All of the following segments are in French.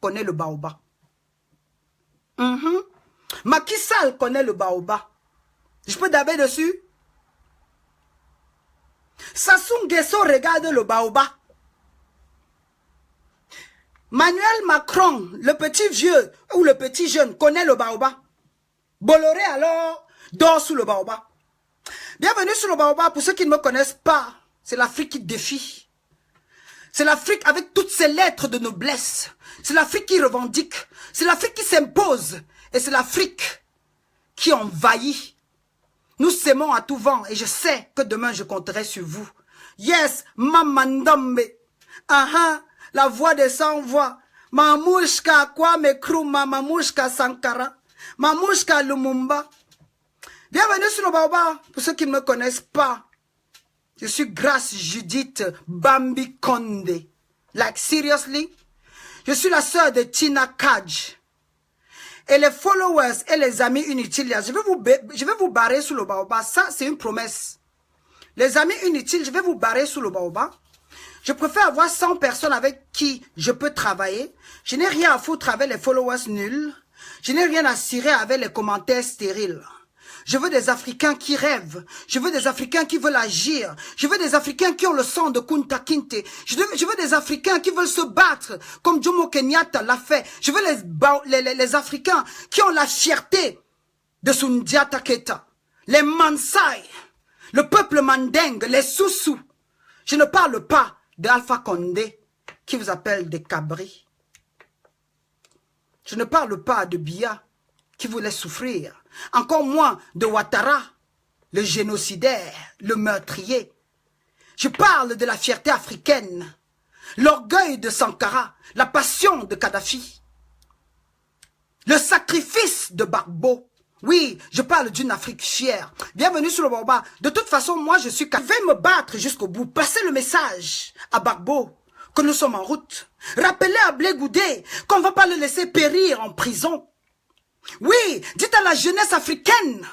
connaît le baobab. Macky Sall connaît le baobab. Je peux daber dessus? Sassou Nguesso regarde le baobab. Manuel Macron, le petit vieux ou le petit jeune, connaît le baobab. Bolloré alors dort sous le baobab. Bienvenue sur le baobab. Pour ceux qui ne me connaissent pas, c'est l'Afrique qui défie. C'est l'Afrique avec toutes ses lettres de noblesse. C'est l'Afrique qui revendique. C'est l'Afrique qui s'impose. Et c'est l'Afrique qui envahit. Nous s'aimons à tout vent et je sais que demain je compterai sur vous. Yes, Mamandambe. La voix des sans-voix. Mamouchka Kwame Nkrumah, Mamouchka Sankara, Mamouchka Lumumba. Bienvenue sur le baobab. Pour ceux qui ne me connaissent pas, je suis Grace Judith Bambi Konde. Like seriously? Je suis la sœur de Tina Kaj. Et les followers et les amis inutiles, je vais vous barrer sous le baobab. Ça, c'est une promesse. Les amis inutiles, je vais vous barrer sous le baobab. Je préfère avoir 100 personnes avec qui je peux travailler. Je n'ai rien à foutre avec les followers nuls. Je n'ai rien à cirer avec les commentaires stériles. Je veux des Africains qui rêvent. Je veux des Africains qui veulent agir. Je veux des Africains qui ont le sang de Kunta Kinte. Je veux des Africains qui veulent se battre comme Jomo Kenyatta l'a fait. Je veux les Africains qui ont la fierté de Sundiata Keita. Les Mansai, le peuple mandingue, les Soussous. Je ne parle pas d'Alpha Condé qui vous appelle des cabris. Je ne parle pas de Biya qui vous laisse souffrir. Encore moins de Ouattara, le génocidaire, le meurtrier. Je parle de la fierté africaine, l'orgueil de Sankara, la passion de Kadhafi, le sacrifice de Gbagbo. Oui, je parle d'une Afrique fière. Bienvenue sur le baobab. De toute façon, moi, je vais me battre jusqu'au bout. Passez le message à Gbagbo que nous sommes en route. Rappelez à Blé Goudé qu'on ne va pas le laisser périr en prison. Oui, dites à la jeunesse africaine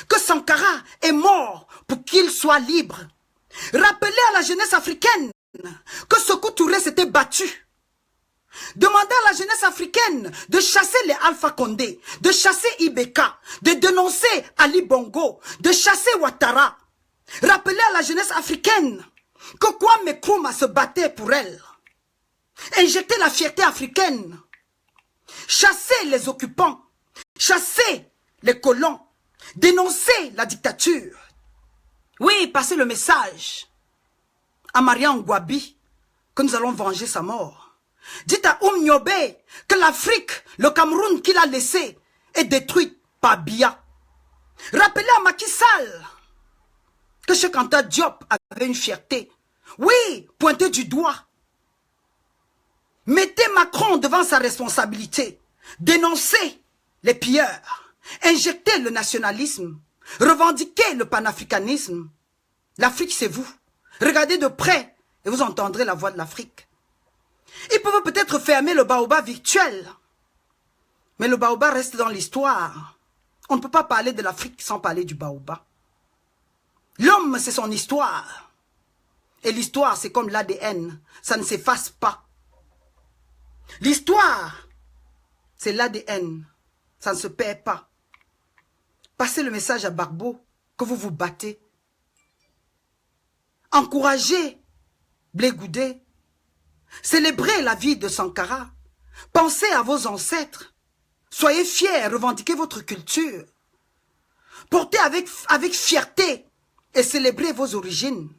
que Sankara est mort pour qu'il soit libre. Rappelez à la jeunesse africaine que Sékou Touré s'était battu. Demandez à la jeunesse africaine de chasser les Alpha Condé, de chasser Ibeka, de dénoncer Ali Bongo, de chasser Ouattara. Rappelez à la jeunesse africaine que Kwame Nkrumah se battait pour elle. Injectez la fierté africaine. Chassez les occupants. Chassez les colons. Dénoncez la dictature. Oui, passez le message à Mariam Gwabi que nous allons venger sa mort. Dites à Nyobe que l'Afrique, le Cameroun qu'il a laissé, est détruite par Biya. Rappelez à Macky Sall que Cheikh Anta Diop avait une fierté. Oui, pointez du doigt. Mettez Macron devant sa responsabilité. Dénoncez les pilleurs. Injectez le nationalisme. Revendiquez le panafricanisme. L'Afrique, c'est vous. Regardez de près et vous entendrez la voix de l'Afrique. Ils peuvent peut-être fermer le baobab virtuel. Mais le baobab reste dans l'histoire. On ne peut pas parler de l'Afrique sans parler du baobab. L'homme, c'est son histoire. Et l'histoire, c'est comme l'ADN. Ça ne s'efface pas. L'histoire, c'est l'ADN. Ça ne se perd pas. Passez le message à Gbagbo que vous vous battez. Encouragez Blé Goudé. Célébrez la vie de Sankara. Pensez à vos ancêtres. Soyez fiers, revendiquez votre culture. Portez avec fierté et célébrez vos origines.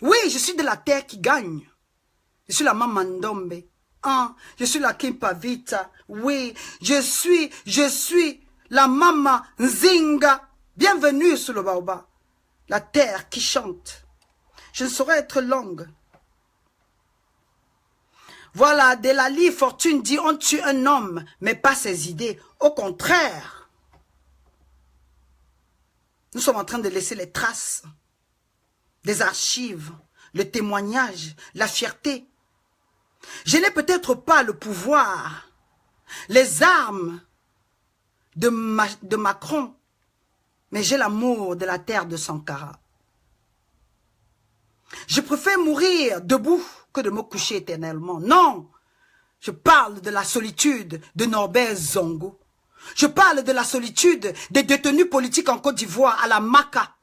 Oui, je suis de la terre qui gagne. Je suis la Mamandombe. Je suis la Kimpavita. Oui, je suis la Mama Nzinga. Bienvenue sur le baobab. La terre qui chante. Je ne saurais être longue. Voilà, Delali Fortune dit on tue un homme, mais pas ses idées. Au contraire, nous sommes en train de laisser les traces, des archives, le témoignage, la fierté. Je n'ai peut-être pas le pouvoir, les armes de Macron, mais j'ai l'amour de la terre de Sankara. Je préfère mourir debout que de me coucher éternellement. Non, Je parle de la solitude de Norbert Zongo. Je parle de la solitude des détenus politiques en Côte d'Ivoire à la Maca,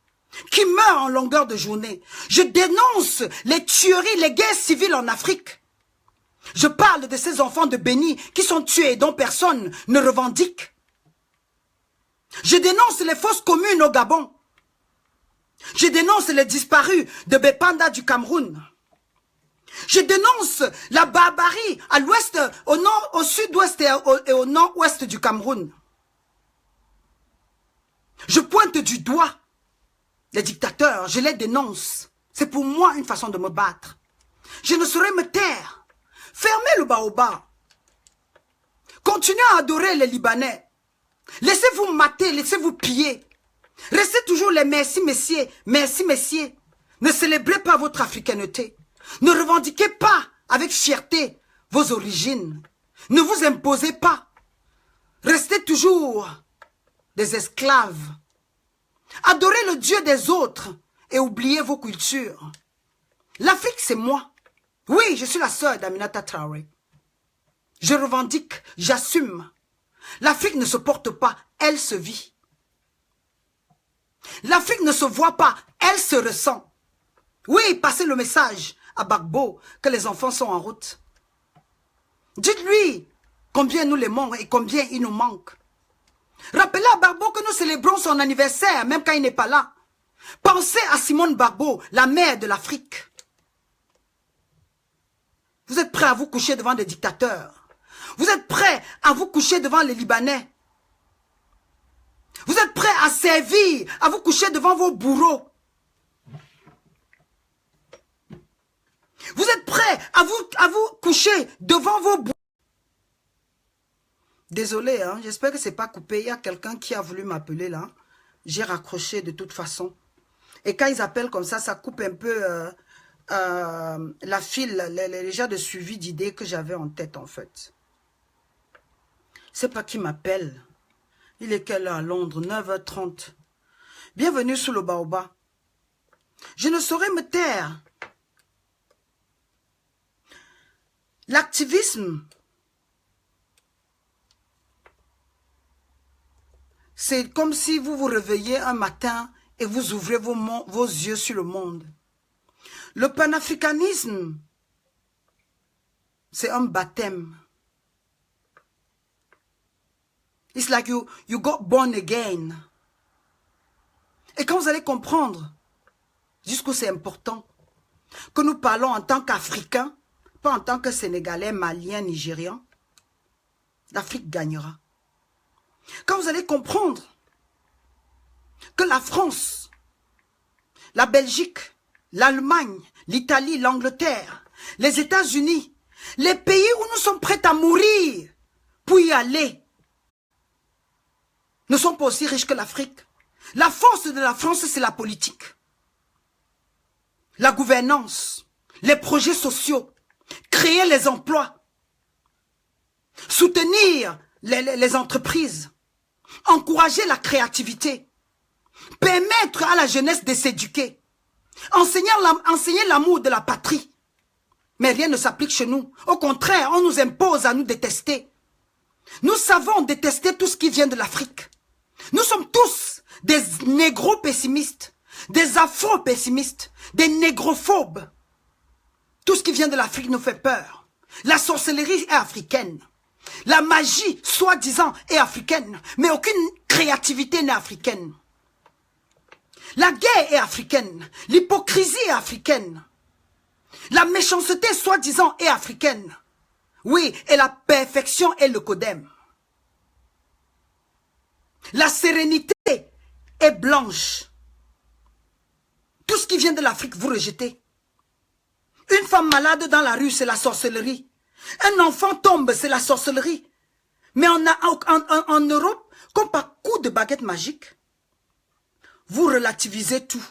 qui meurent en longueur de journée. Je dénonce les tueries, les guerres civiles en Afrique. Je parle de ces enfants de Béni qui sont tués et dont personne ne revendique. Je dénonce les fausses communes au Gabon. Je dénonce les disparus de Bepanda du Cameroun. Je dénonce la barbarie à l'ouest, au nord, au sud-ouest et au nord-ouest du Cameroun. Je pointe du doigt les dictateurs, je les dénonce. C'est pour moi une façon de me battre. Je ne saurais me taire. Fermez le baobab. Continuez à adorer les Libanais. Laissez-vous mater, laissez-vous piller. Restez toujours les merci messieurs, merci messieurs. Ne célébrez pas votre africanité. Ne revendiquez pas avec fierté vos origines. Ne vous imposez pas. Restez toujours des esclaves. Adorez le Dieu des autres et oubliez vos cultures. L'Afrique, c'est moi. Oui, je suis la sœur d'Aminata Traoré. Je revendique, j'assume. L'Afrique ne se porte pas, elle se vit. L'Afrique ne se voit pas, elle se ressent. Oui, passez le message à Gbagbo que les enfants sont en route. Dites-lui combien nous l'aimons et combien il nous manque. Rappelez à Gbagbo que nous célébrons son anniversaire, même quand il n'est pas là. Pensez à Simone Gbagbo, la mère de l'Afrique. Vous êtes prêts à vous coucher devant des dictateurs. Vous êtes prêts à vous coucher devant les Libanais. Vous êtes prêts à servir, à vous coucher devant vos bourreaux. Vous êtes prêts à vous coucher devant vos bourreaux. Désolé, hein, j'espère que c'est pas coupé. Il y a quelqu'un qui a voulu m'appeler là. J'ai raccroché de toute façon. Et quand ils appellent comme ça coupe un peu la file, les gens de suivi d'idées que j'avais en tête en fait. C'est pas qui m'appelle. Il est quelle heure à Londres? 9h30. Bienvenue sous le baobab. Je ne saurais me taire. L'activisme, c'est comme si vous vous réveillez un matin et vous ouvrez vos yeux sur le monde. Le panafricanisme, c'est un baptême. It's like you got born again. Et quand vous allez comprendre jusqu'où c'est important que nous parlons en tant qu'Africains, pas en tant que Sénégalais, Maliens, Nigérians, l'Afrique gagnera. Quand vous allez comprendre que la France, la Belgique, l'Allemagne, l'Italie, l'Angleterre, les États-Unis, les pays où nous sommes prêts à mourir pour y aller, ne sont pas aussi riches que l'Afrique. La force de la France, c'est la politique, la gouvernance, les projets sociaux, créer les emplois, soutenir les entreprises, encourager la créativité, permettre à la jeunesse de s'éduquer, enseigner l'amour de la patrie. Mais rien ne s'applique chez nous. Au contraire, on nous impose à nous détester. Nous savons détester tout ce qui vient de l'Afrique. Nous sommes tous des négro-pessimistes, des afro-pessimistes, des négrophobes. Tout ce qui vient de l'Afrique nous fait peur. La sorcellerie est africaine. La magie, soi-disant, est africaine. Mais aucune créativité n'est africaine. La guerre est africaine. L'hypocrisie est africaine. La méchanceté, soi-disant, est africaine. Oui, et la perfection est le codème. La sérénité est blanche. Tout ce qui vient de l'Afrique, vous rejetez. Une femme malade dans la rue, c'est la sorcellerie. Un enfant tombe, c'est la sorcellerie. Mais en Europe, comme par coup de baguette magique, vous relativisez tout.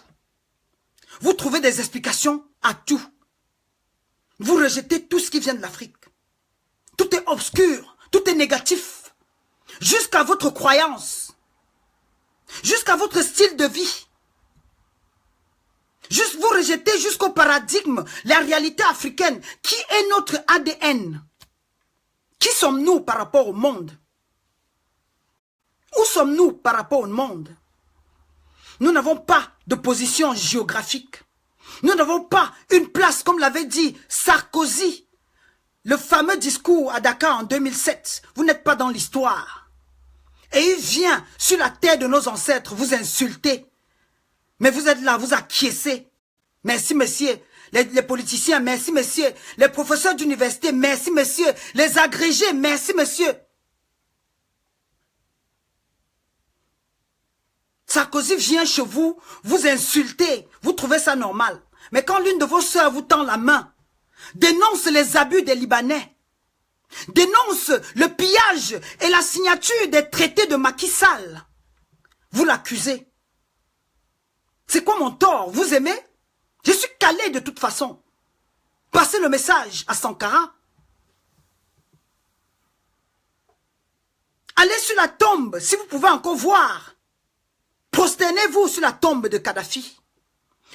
Vous trouvez des explications à tout. Vous rejetez tout ce qui vient de l'Afrique. Tout est obscur, tout est négatif. Jusqu'à votre croyance. Jusqu'à votre style de vie. Juste vous rejetez jusqu'au paradigme, la réalité africaine, qui est notre ADN. Qui sommes-nous par rapport au monde? Où sommes-nous par rapport au monde? Nous n'avons pas de position géographique. Nous n'avons pas une place, comme l'avait dit Sarkozy. Le fameux discours à Dakar en 2007. Vous n'êtes pas dans l'histoire. Et il vient sur la terre de nos ancêtres vous insulter. Mais vous êtes là, vous acquiescez. Merci, messieurs. Les politiciens, merci, messieurs. Les professeurs d'université, merci, messieurs. Les agrégés, merci, messieurs. Sarkozy vient chez vous, vous insultez. Vous trouvez ça normal. Mais quand l'une de vos sœurs vous tend la main, dénonce les abus des Libanais, dénonce le pillage et la signature des traités de Macky Sall, vous l'accusez. C'est quoi mon tort? Vous aimez? Je suis calé de toute façon. Passez le message à Sankara. Allez sur la tombe, si vous pouvez encore voir. Prosternez-vous sur la tombe de Kadhafi.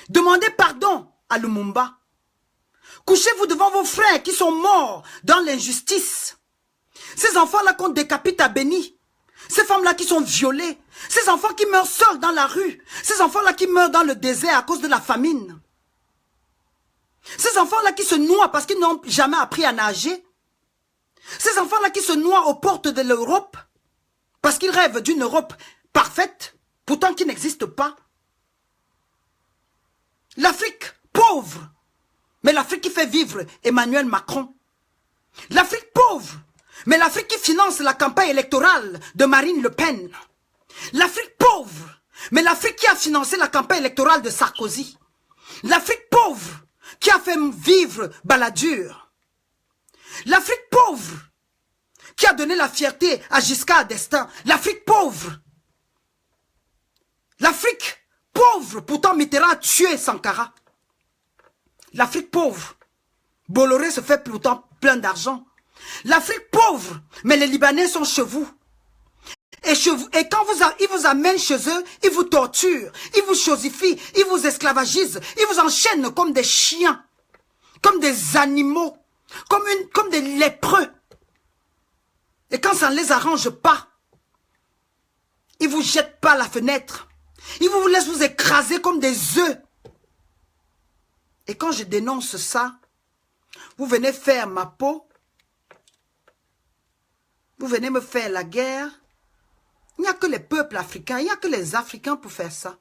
Demandez pardon à Lumumba. Couchez-vous devant vos frères qui sont morts dans l'injustice. Ces enfants-là qu'on décapite à Béni. Ces femmes-là qui sont violées. Ces enfants qui meurent seuls dans la rue. Ces enfants-là qui meurent dans le désert à cause de la famine. Ces enfants-là qui se noient parce qu'ils n'ont jamais appris à nager. Ces enfants-là qui se noient aux portes de l'Europe parce qu'ils rêvent d'une Europe parfaite, pourtant qui n'existe pas. L'Afrique pauvre, mais l'Afrique qui fait vivre Emmanuel Macron. L'Afrique pauvre, mais l'Afrique qui finance la campagne électorale de Marine Le Pen. L'Afrique pauvre, mais l'Afrique qui a financé la campagne électorale de Sarkozy. L'Afrique pauvre, qui a fait vivre Balladur. L'Afrique pauvre, qui a donné la fierté à Giscard d'Estaing. L'Afrique pauvre. L'Afrique pauvre, pourtant Mitterrand a tué Sankara. L'Afrique pauvre, Bolloré se fait pourtant plein d'argent. L'Afrique pauvre, mais les Libanais sont chez vous. Et quand ils vous amènent chez eux, ils vous torturent, ils vous chosifient, ils vous esclavagisent, ils vous enchaînent comme des chiens, comme des animaux, comme des lépreux. Et quand ça ne les arrange pas, ils vous jettent par la fenêtre. Ils vous laissent vous écraser comme des œufs. Et quand je dénonce ça, vous venez faire ma peau, vous venez me faire la guerre. Il n'y a que les peuples africains, il n'y a que les Africains pour faire ça.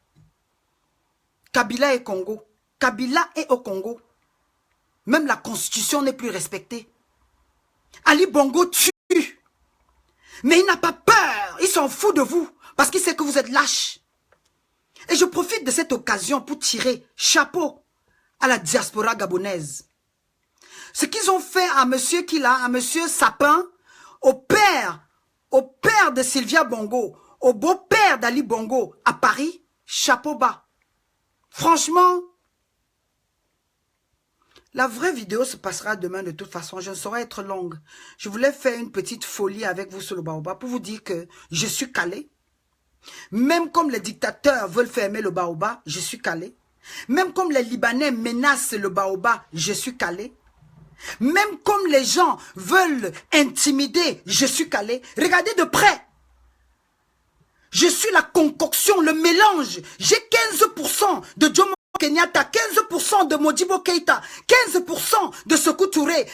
Kabila et Congo. Kabila est au Congo. Même la constitution n'est plus respectée. Ali Bongo tue. Mais il n'a pas peur. Il s'en fout de vous. Parce qu'il sait que vous êtes lâches. Et je profite de cette occasion pour tirer chapeau à la diaspora gabonaise. Ce qu'ils ont fait à monsieur Kila, à monsieur Sapin, au père de Sylvia Bongo, au beau-père d'Ali Bongo à Paris, chapeau bas. Franchement, la vraie vidéo se passera demain de toute façon. Je ne saurais être longue. Je voulais faire une petite folie avec vous sur le Baobab pour vous dire que je suis calé. Même comme les dictateurs veulent fermer le Baobab, je suis calé. Même comme les Libanais menacent le Baobab, je suis calé. Même comme les gens veulent intimider, je suis calé. Regardez de près. Je suis la concoction, le mélange. J'ai 15% de Jomo Kenyatta, 15% de Modibo Keïta, 15% de Sékou Touré,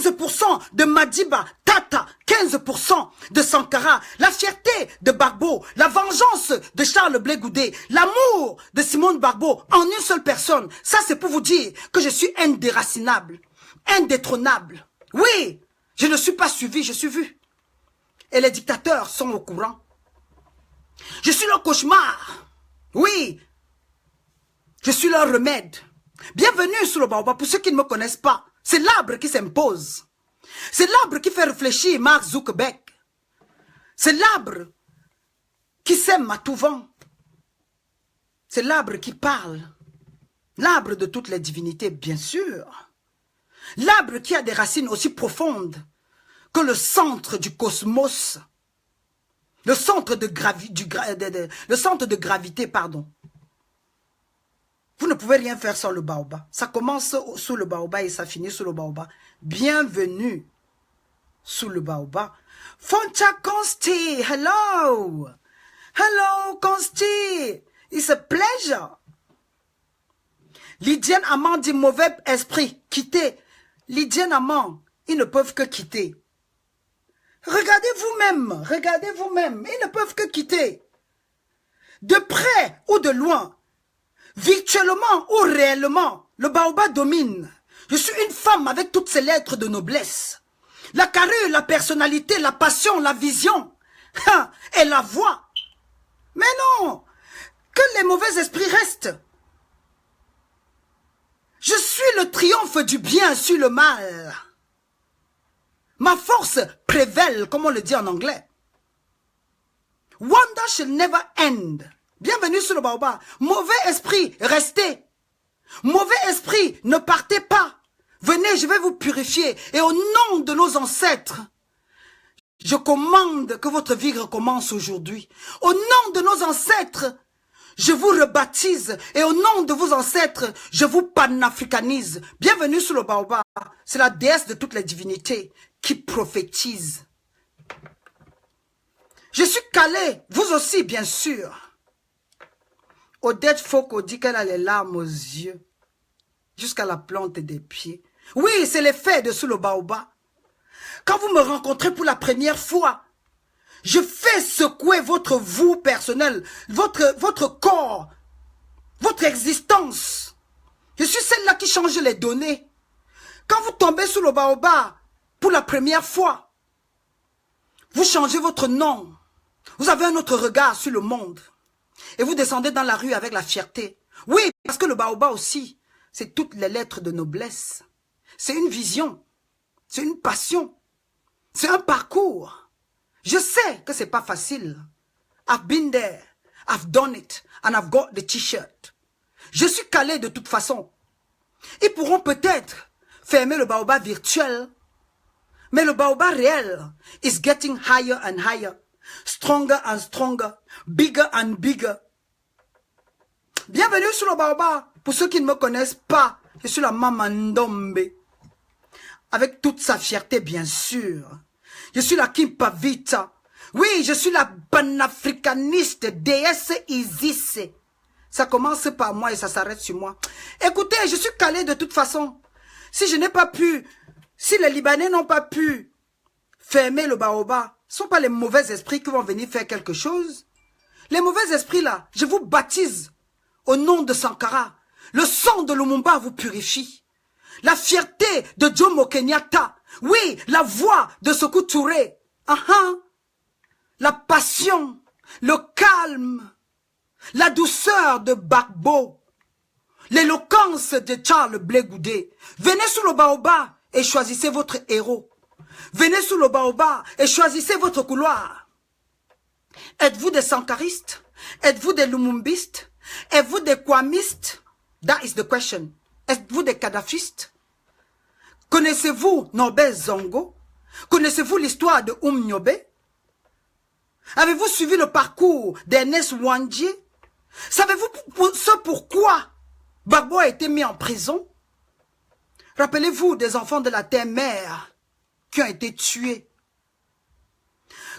15% de Madiba, Tata, 15% de Sankara, la fierté de Gbagbo, la vengeance de Charles Blé Goudé, l'amour de Simone Gbagbo en une seule personne. Ça, c'est pour vous dire que je suis indéracinable, indétrônable. Oui, je ne suis pas suivi, je suis vu. Et les dictateurs sont au courant. Je suis leur cauchemar. Oui, je suis leur remède. Bienvenue sur le Baobab. Pour ceux qui ne me connaissent pas, c'est l'arbre qui s'impose. C'est l'arbre qui fait réfléchir Mark Zuckerberg. C'est l'arbre qui sème à tout vent. C'est l'arbre qui parle. L'arbre de toutes les divinités, bien sûr. L'arbre qui a des racines aussi profondes que le centre du cosmos. Le centre de gravité, pardon. Vous ne pouvez rien faire sans le Baobab. Ça commence sous le Baobab et ça finit sous le Baobab. Bienvenue sous le baobab. Foncha Consti, hello. Hello, Consti. It's a pleasure. Lydienne Amand dit mauvais esprit, quittez. Lydienne Amand, ils ne peuvent que quitter. Regardez vous-même, ils ne peuvent que quitter. De près ou de loin, virtuellement ou réellement, le baobab domine. Je suis une femme avec toutes ses lettres de noblesse. La carrure, la personnalité, la passion, la vision et la voix. Mais non, que les mauvais esprits restent. Je suis le triomphe du bien sur le mal. Ma force prévale, comme on le dit en anglais. Wonder shall never end. Bienvenue sur le baobab. Mauvais esprit, restez. Mauvais esprit, ne partez pas. Venez, je vais vous purifier. Et au nom de nos ancêtres, je commande que votre vie recommence aujourd'hui. Au nom de nos ancêtres, je vous rebaptise. Et au nom de vos ancêtres, je vous panafricanise. Bienvenue sur le baobab. C'est la déesse de toutes les divinités qui prophétise. Je suis calée, vous aussi, bien sûr. Odette Foucault dit qu'elle a les larmes aux yeux, jusqu'à la plante des pieds. Oui, c'est l'effet de sous le baobab. Quand vous me rencontrez pour la première fois, je fais secouer votre vous personnel, votre corps, votre existence. Je suis celle-là qui change les données. Quand vous tombez sous le baobab pour la première fois, vous changez votre nom. Vous avez un autre regard sur le monde. Et vous descendez dans la rue avec la fierté. Oui, parce que le baobab aussi, c'est toutes les lettres de noblesse. C'est une vision. C'est une passion. C'est un parcours. Je sais que c'est pas facile. I've been there. I've done it. And I've got the t-shirt. Je suis calé de toute façon. Ils pourront peut-être fermer le baobab virtuel. Mais le baobab réel is getting higher and higher. Stronger and stronger. Bigger and bigger. Bienvenue sur le baobab. Pour ceux qui ne me connaissent pas, je suis la Maman Ndombe. Avec toute sa fierté, bien sûr. Je suis la Kimpa Vita. Oui, je suis la panafricaniste, déesse Isis. Ça commence par moi et ça s'arrête sur moi. Écoutez, je suis calé de toute façon. Si je n'ai pas pu, si les Libanais n'ont pas pu fermer le baobab, ce ne sont pas les mauvais esprits qui vont venir faire quelque chose. Les mauvais esprits là, je vous baptise au nom de Sankara. Le sang de Lumumba vous purifie. La fierté de Jomo Kenyatta. Oui, la voix de Sékou Touré. La passion, le calme, la douceur de Gbagbo, l'éloquence de Charles Blé Goudé. Venez sous le baobab et choisissez votre héros. Venez sous le baobab et choisissez votre couloir. Êtes-vous des sankaristes? Êtes-vous des lumumbistes? Êtes-vous des kwamistes? That is the question. Êtes-vous des kadhafistes? Connaissez-vous Norbert Zongo? Connaissez-vous l'histoire de Nyobe? Avez-vous suivi le parcours d'Ernest Ouandjé? Savez-vous ce pourquoi Gbagbo a été mis en prison? Rappelez-vous des enfants de la terre-mère qui ont été tués.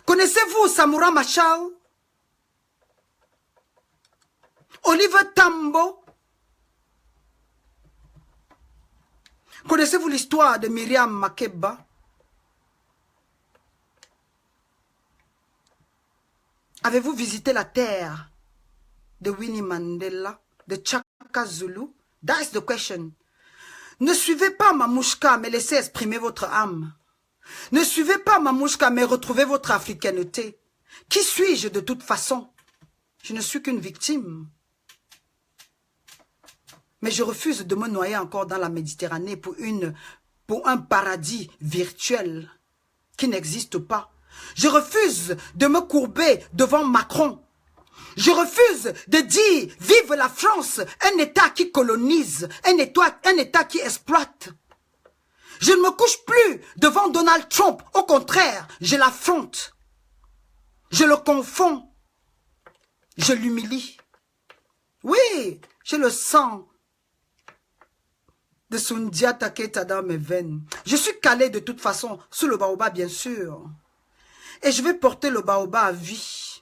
Connaissez-vous Samura Machel? Oliver Tambo? Connaissez-vous l'histoire de Myriam Makeba? Avez-vous visité la terre de Winnie Mandela, de Chaka Zulu? That's the question. Ne suivez pas Mamouchka, mais laissez exprimer votre âme. Ne suivez pas Mamouchka, mais retrouvez votre africanité. Qui suis-je de toute façon? Je ne suis qu'une victime. Mais je refuse de me noyer encore dans la Méditerranée pour un paradis virtuel qui n'existe pas. Je refuse de me courber devant Macron. Je refuse de dire « Vive la France », un État qui colonise, un État qui exploite. Je ne me couche plus devant Donald Trump. Au contraire, je l'affronte. Je le confonds. Je l'humilie. Oui, j'ai le sang de Sundiata Keita dans mes veines. Je suis calé de toute façon sous le baobab, bien sûr. Et je vais porter le baobab à vie.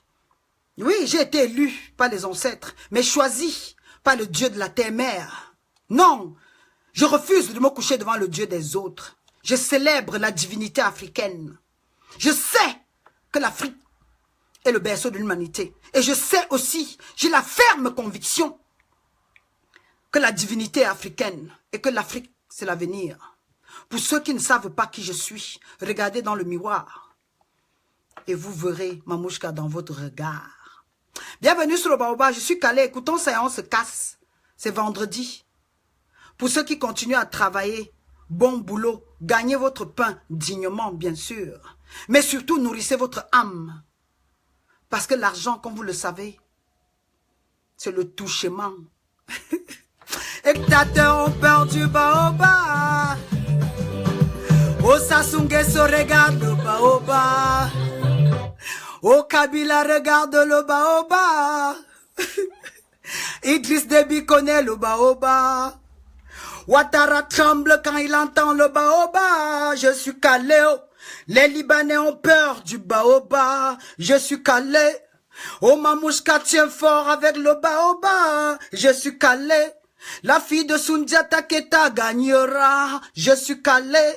Oui, j'ai été élu par les ancêtres, mais choisi par le Dieu de la terre-mère. Non, je refuse de me coucher devant le Dieu des autres. Je célèbre la divinité africaine. Je sais que l'Afrique est le berceau de l'humanité. Et je sais aussi, j'ai la ferme conviction que la divinité est africaine et que l'Afrique, c'est l'avenir. Pour ceux qui ne savent pas qui je suis, regardez dans le miroir et vous verrez Mamouchka dans votre regard. Bienvenue sur le baobab, je suis calé, écoutons ça et on se casse. C'est vendredi. Pour ceux qui continuent à travailler, bon boulot, gagnez votre pain dignement, bien sûr. Mais surtout, nourrissez votre âme. Parce que l'argent, comme vous le savez, c'est le touchement. Éctateurs ont peur du baobab. Oh Sassou-Nguesso regarde le baobab. Oh Kabila regarde le baobab. Idriss Déby connaît le baobab. Ouattara tremble quand il entend le baobab. Je suis calé. Les Libanais ont peur du baobab. Je suis calé. Oh Mamouchka tient fort avec le baobab. Je suis calé. La fille de Sundiata Keita gagnera. Je suis calé.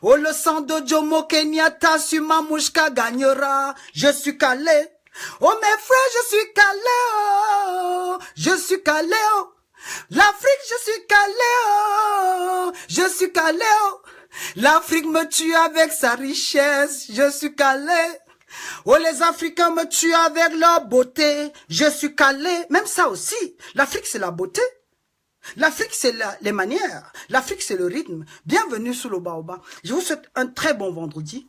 Oh le sang de Jomo Kenyatta sur Mamouchka gagnera. Je suis calé. Oh mes frères, je suis calé. Oh. Je suis calé. Oh. L'Afrique, je suis calé. Oh. Je suis calé. Oh. L'Afrique me tue avec sa richesse. Je suis calé. Oh, les Africains me tuent avec leur beauté. Je suis calé. Même ça aussi. L'Afrique, c'est la beauté. L'Afrique, c'est les manières. L'Afrique, c'est le rythme. Bienvenue sous le baobab. Je vous souhaite un très bon vendredi.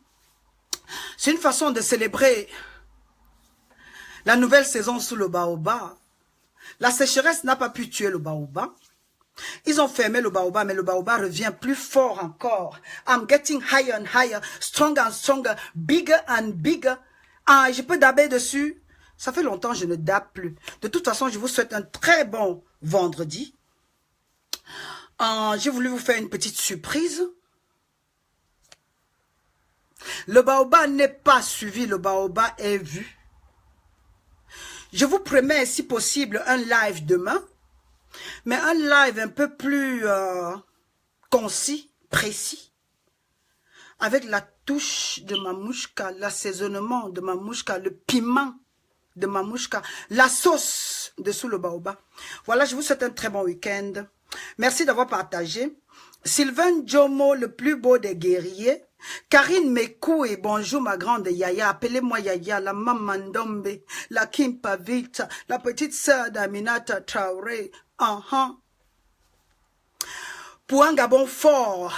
C'est une façon de célébrer la nouvelle saison sous le baobab. La sécheresse n'a pas pu tuer le baobab. Ils ont fermé le baobab, mais le baobab revient plus fort encore. I'm getting higher and higher, stronger and stronger, bigger and bigger. Ah, je peux daber dessus. Ça fait longtemps que je ne dabe plus. De toute façon, je vous souhaite un très bon vendredi. J'ai voulu vous faire une petite surprise. Le baobab n'est pas suivi, le baobab est vu. Je vous promets, si possible, un live demain. Mais un live un peu plus concis, précis. Avec la touche de Mamouchka, l'assaisonnement de Mamouchka, le piment de Mamouchka, la sauce de sous le baobab. Voilà, je vous souhaite un très bon week-end. Merci d'avoir partagé. Sylvain Jomo, le plus beau des guerriers. Karine Mekou et bonjour ma grande Yaya. Appelez-moi Yaya, la maman Ndombe, la Kimpa Vita, la petite sœur d'Aminata Traoré. Pour un Gabon fort.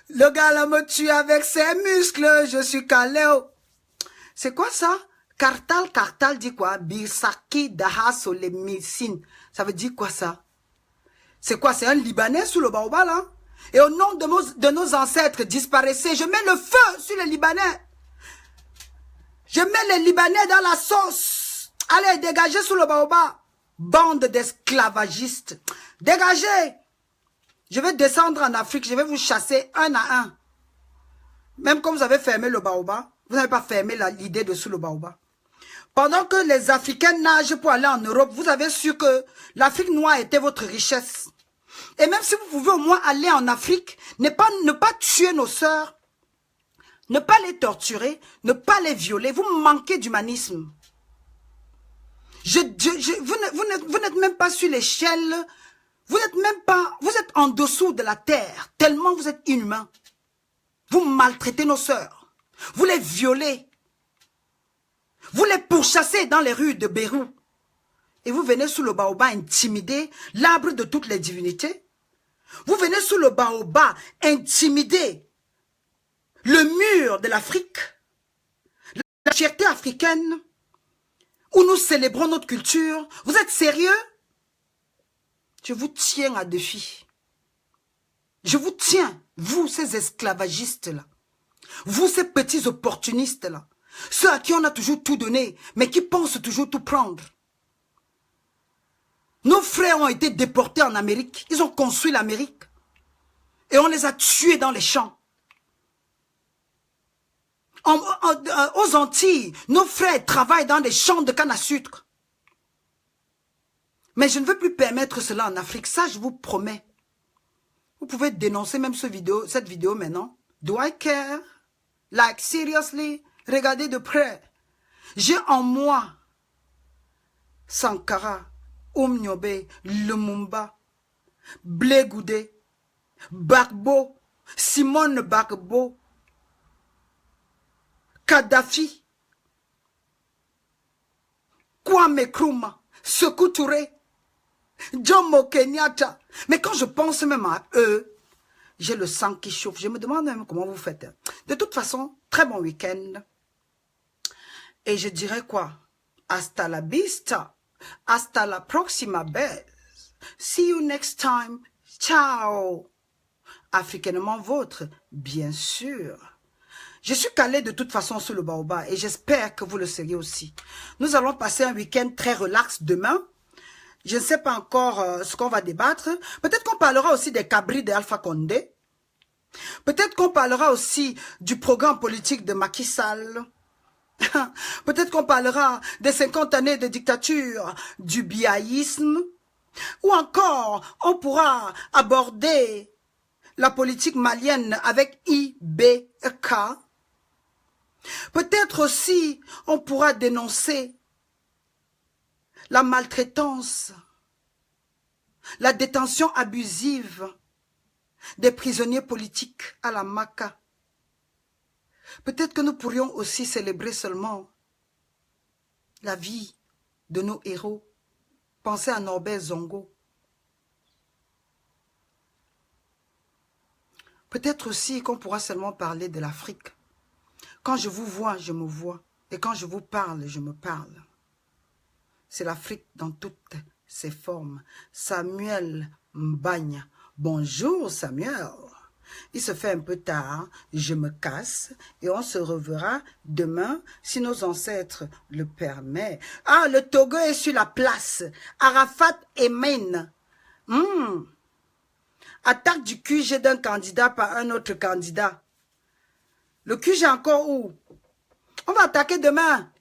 Le gars là me tue avec ses muscles. Je suis calé. C'est quoi ça? Kartal dit quoi? Bisaki Dahaso les médecines. Ça veut dire quoi ça? C'est quoi? C'est un Libanais sous le baobab là? Et au nom de nos ancêtres disparaissés, je mets le feu sur les Libanais. Je mets les Libanais dans la sauce. Allez, dégagez sous le baobab. Bande d'esclavagistes. Dégagez. Je vais descendre en Afrique. Je vais vous chasser un à un. Même comme vous avez fermé le baobab, vous n'avez pas fermé l'idée de sous le baobab. Pendant que les Africains nagent pour aller en Europe, vous avez su que l'Afrique noire était votre richesse. Et même si vous pouvez au moins aller en Afrique, ne pas tuer nos sœurs, ne pas les torturer, ne pas les violer, vous manquez d'humanisme. Vous n'êtes même pas sur l'échelle, vous êtes en dessous de la terre, tellement vous êtes inhumain. Vous maltraitez nos sœurs, vous les violez, vous les pourchassez dans les rues de Beyrouth. Et vous venez sous le baobab intimider l'arbre de toutes les divinités. Vous venez sous le baobab intimider le mur de l'Afrique, la fierté africaine, où nous célébrons notre culture. Vous êtes sérieux? Je vous tiens à défi. Je vous tiens, vous ces esclavagistes-là, vous ces petits opportunistes-là, ceux à qui on a toujours tout donné, mais qui pensent toujours tout prendre. Nos frères ont été déportés en Amérique. Ils ont construit l'Amérique. Et on les a tués dans les champs. Aux Antilles, nos frères travaillent dans des champs de canne à sucre. Mais je ne veux plus permettre cela en Afrique. Ça, je vous promets. Vous pouvez dénoncer même cette vidéo maintenant. Do I care? Like, seriously? Regardez de près. J'ai en moi Sankara, Omniobe, Lumumba, Blé Goudé, Gbagbo, Simone Gbagbo, Kadhafi, Kwame Nkrumah, Sékou Touré, Jomo Kenyatta. Mais quand je pense même à eux, j'ai le sang qui chauffe. Je me demande même comment vous faites. De toute façon, très bon week-end. Et je dirais quoi? Hasta la vista. Hasta la próxima vez. See you next time. Ciao. Africainement vôtre, bien sûr. Je suis calé de toute façon sur le baobab et j'espère que vous le serez aussi. Nous allons passer un week-end très relax demain. Je ne sais pas encore ce qu'on va débattre. Peut-être qu'on parlera aussi des cabris d'Alpha Condé. Peut-être qu'on parlera aussi du programme politique de Macky Sall. Peut-être qu'on parlera des 50 années de dictature, du biaïsme. Ou encore, on pourra aborder la politique malienne avec IBK. Peut-être aussi, on pourra dénoncer la maltraitance, la détention abusive des prisonniers politiques à la Maka. Peut-être que nous pourrions aussi célébrer seulement la vie de nos héros. Pensez à Norbert Zongo. Peut-être aussi qu'on pourra seulement parler de l'Afrique. Quand je vous vois, je me vois. Et quand je vous parle, je me parle. C'est l'Afrique dans toutes ses formes. Samuel Mbagna. Bonjour Samuel. Il se fait un peu tard, je me casse et on se reverra demain si nos ancêtres le permettent. Ah, le Togo est sur la place. Arafat et Maine. Attaque du QG d'un candidat par un autre candidat. Le QG encore où? On va attaquer demain.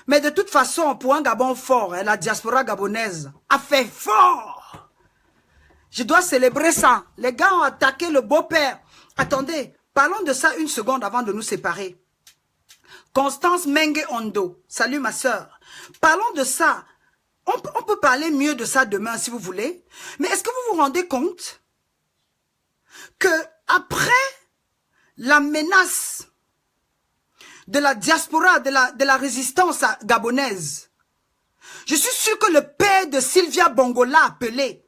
Mais de toute façon, pour un Gabon fort, la diaspora gabonaise a fait fort. Je dois célébrer ça. Les gars ont attaqué le beau-père. Attendez, parlons de ça une seconde avant de nous séparer. Constance Menge Ondo. Salut ma soeur. Parlons de ça. On peut parler mieux de ça demain si vous voulez. Mais est-ce que vous vous rendez compte que après la menace de la diaspora, de la résistance gabonaise, je suis sûr que le père de Sylvia Bongo l'a appelé.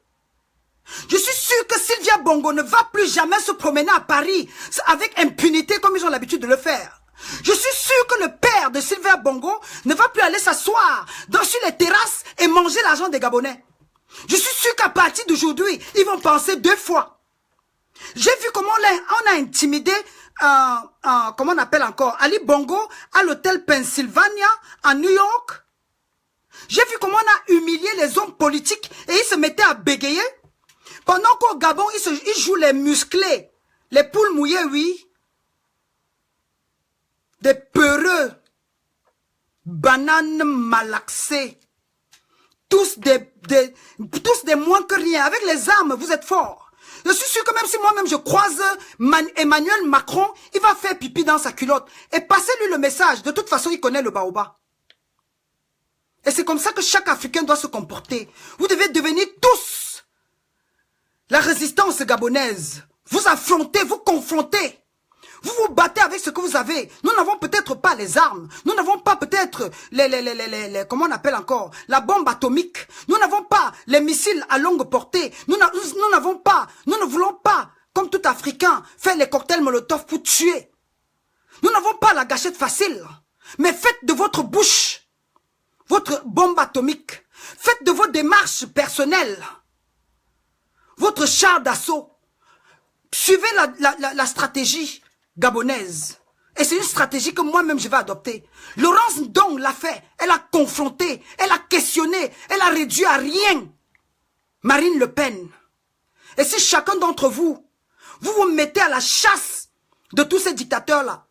Je suis sûr que Sylvia Bongo ne va plus jamais se promener à Paris avec impunité comme ils ont l'habitude de le faire. Je suis sûr que le père de Sylvia Bongo ne va plus aller s'asseoir sur les terrasses et manger l'argent des Gabonais. Je suis sûr qu'à partir d'aujourd'hui, ils vont penser 2 fois. J'ai vu comment on a intimidé, comment on appelle encore, Ali Bongo à l'hôtel Pennsylvania à New York. J'ai vu comment on a humilié les hommes politiques et ils se mettaient à bégayer. Pendant qu'au Gabon, ils jouent les musclés, les poules mouillées, oui. Des peureux, bananes malaxées, tous des moins que rien. Avec les armes, vous êtes forts. Je suis sûr que même si moi-même je croise Emmanuel Macron, il va faire pipi dans sa culotte. Et passez-lui le message. De toute façon, il connaît le baobab. Et c'est comme ça que chaque Africain doit se comporter. Vous devez devenir tous la résistance gabonaise. Vous affrontez, vous confrontez. Vous vous battez avec ce que vous avez. Nous n'avons peut-être pas les armes. Nous n'avons pas peut-être comment on appelle encore, la bombe atomique. Nous n'avons pas les missiles à longue portée. Nous ne voulons pas, comme tout Africain, faire les cocktails Molotov pour tuer. Nous n'avons pas la gâchette facile. Mais faites de votre bouche votre bombe atomique. Faites de vos démarches personnelles votre char d'assaut. Suivez la stratégie gabonaise. Et c'est une stratégie que moi-même je vais adopter. Laurence Ndong l'a fait. Elle a confronté, elle a questionné, elle a réduit à rien. Marine Le Pen. Et si chacun d'entre vous, vous mettez à la chasse de tous ces dictateurs-là,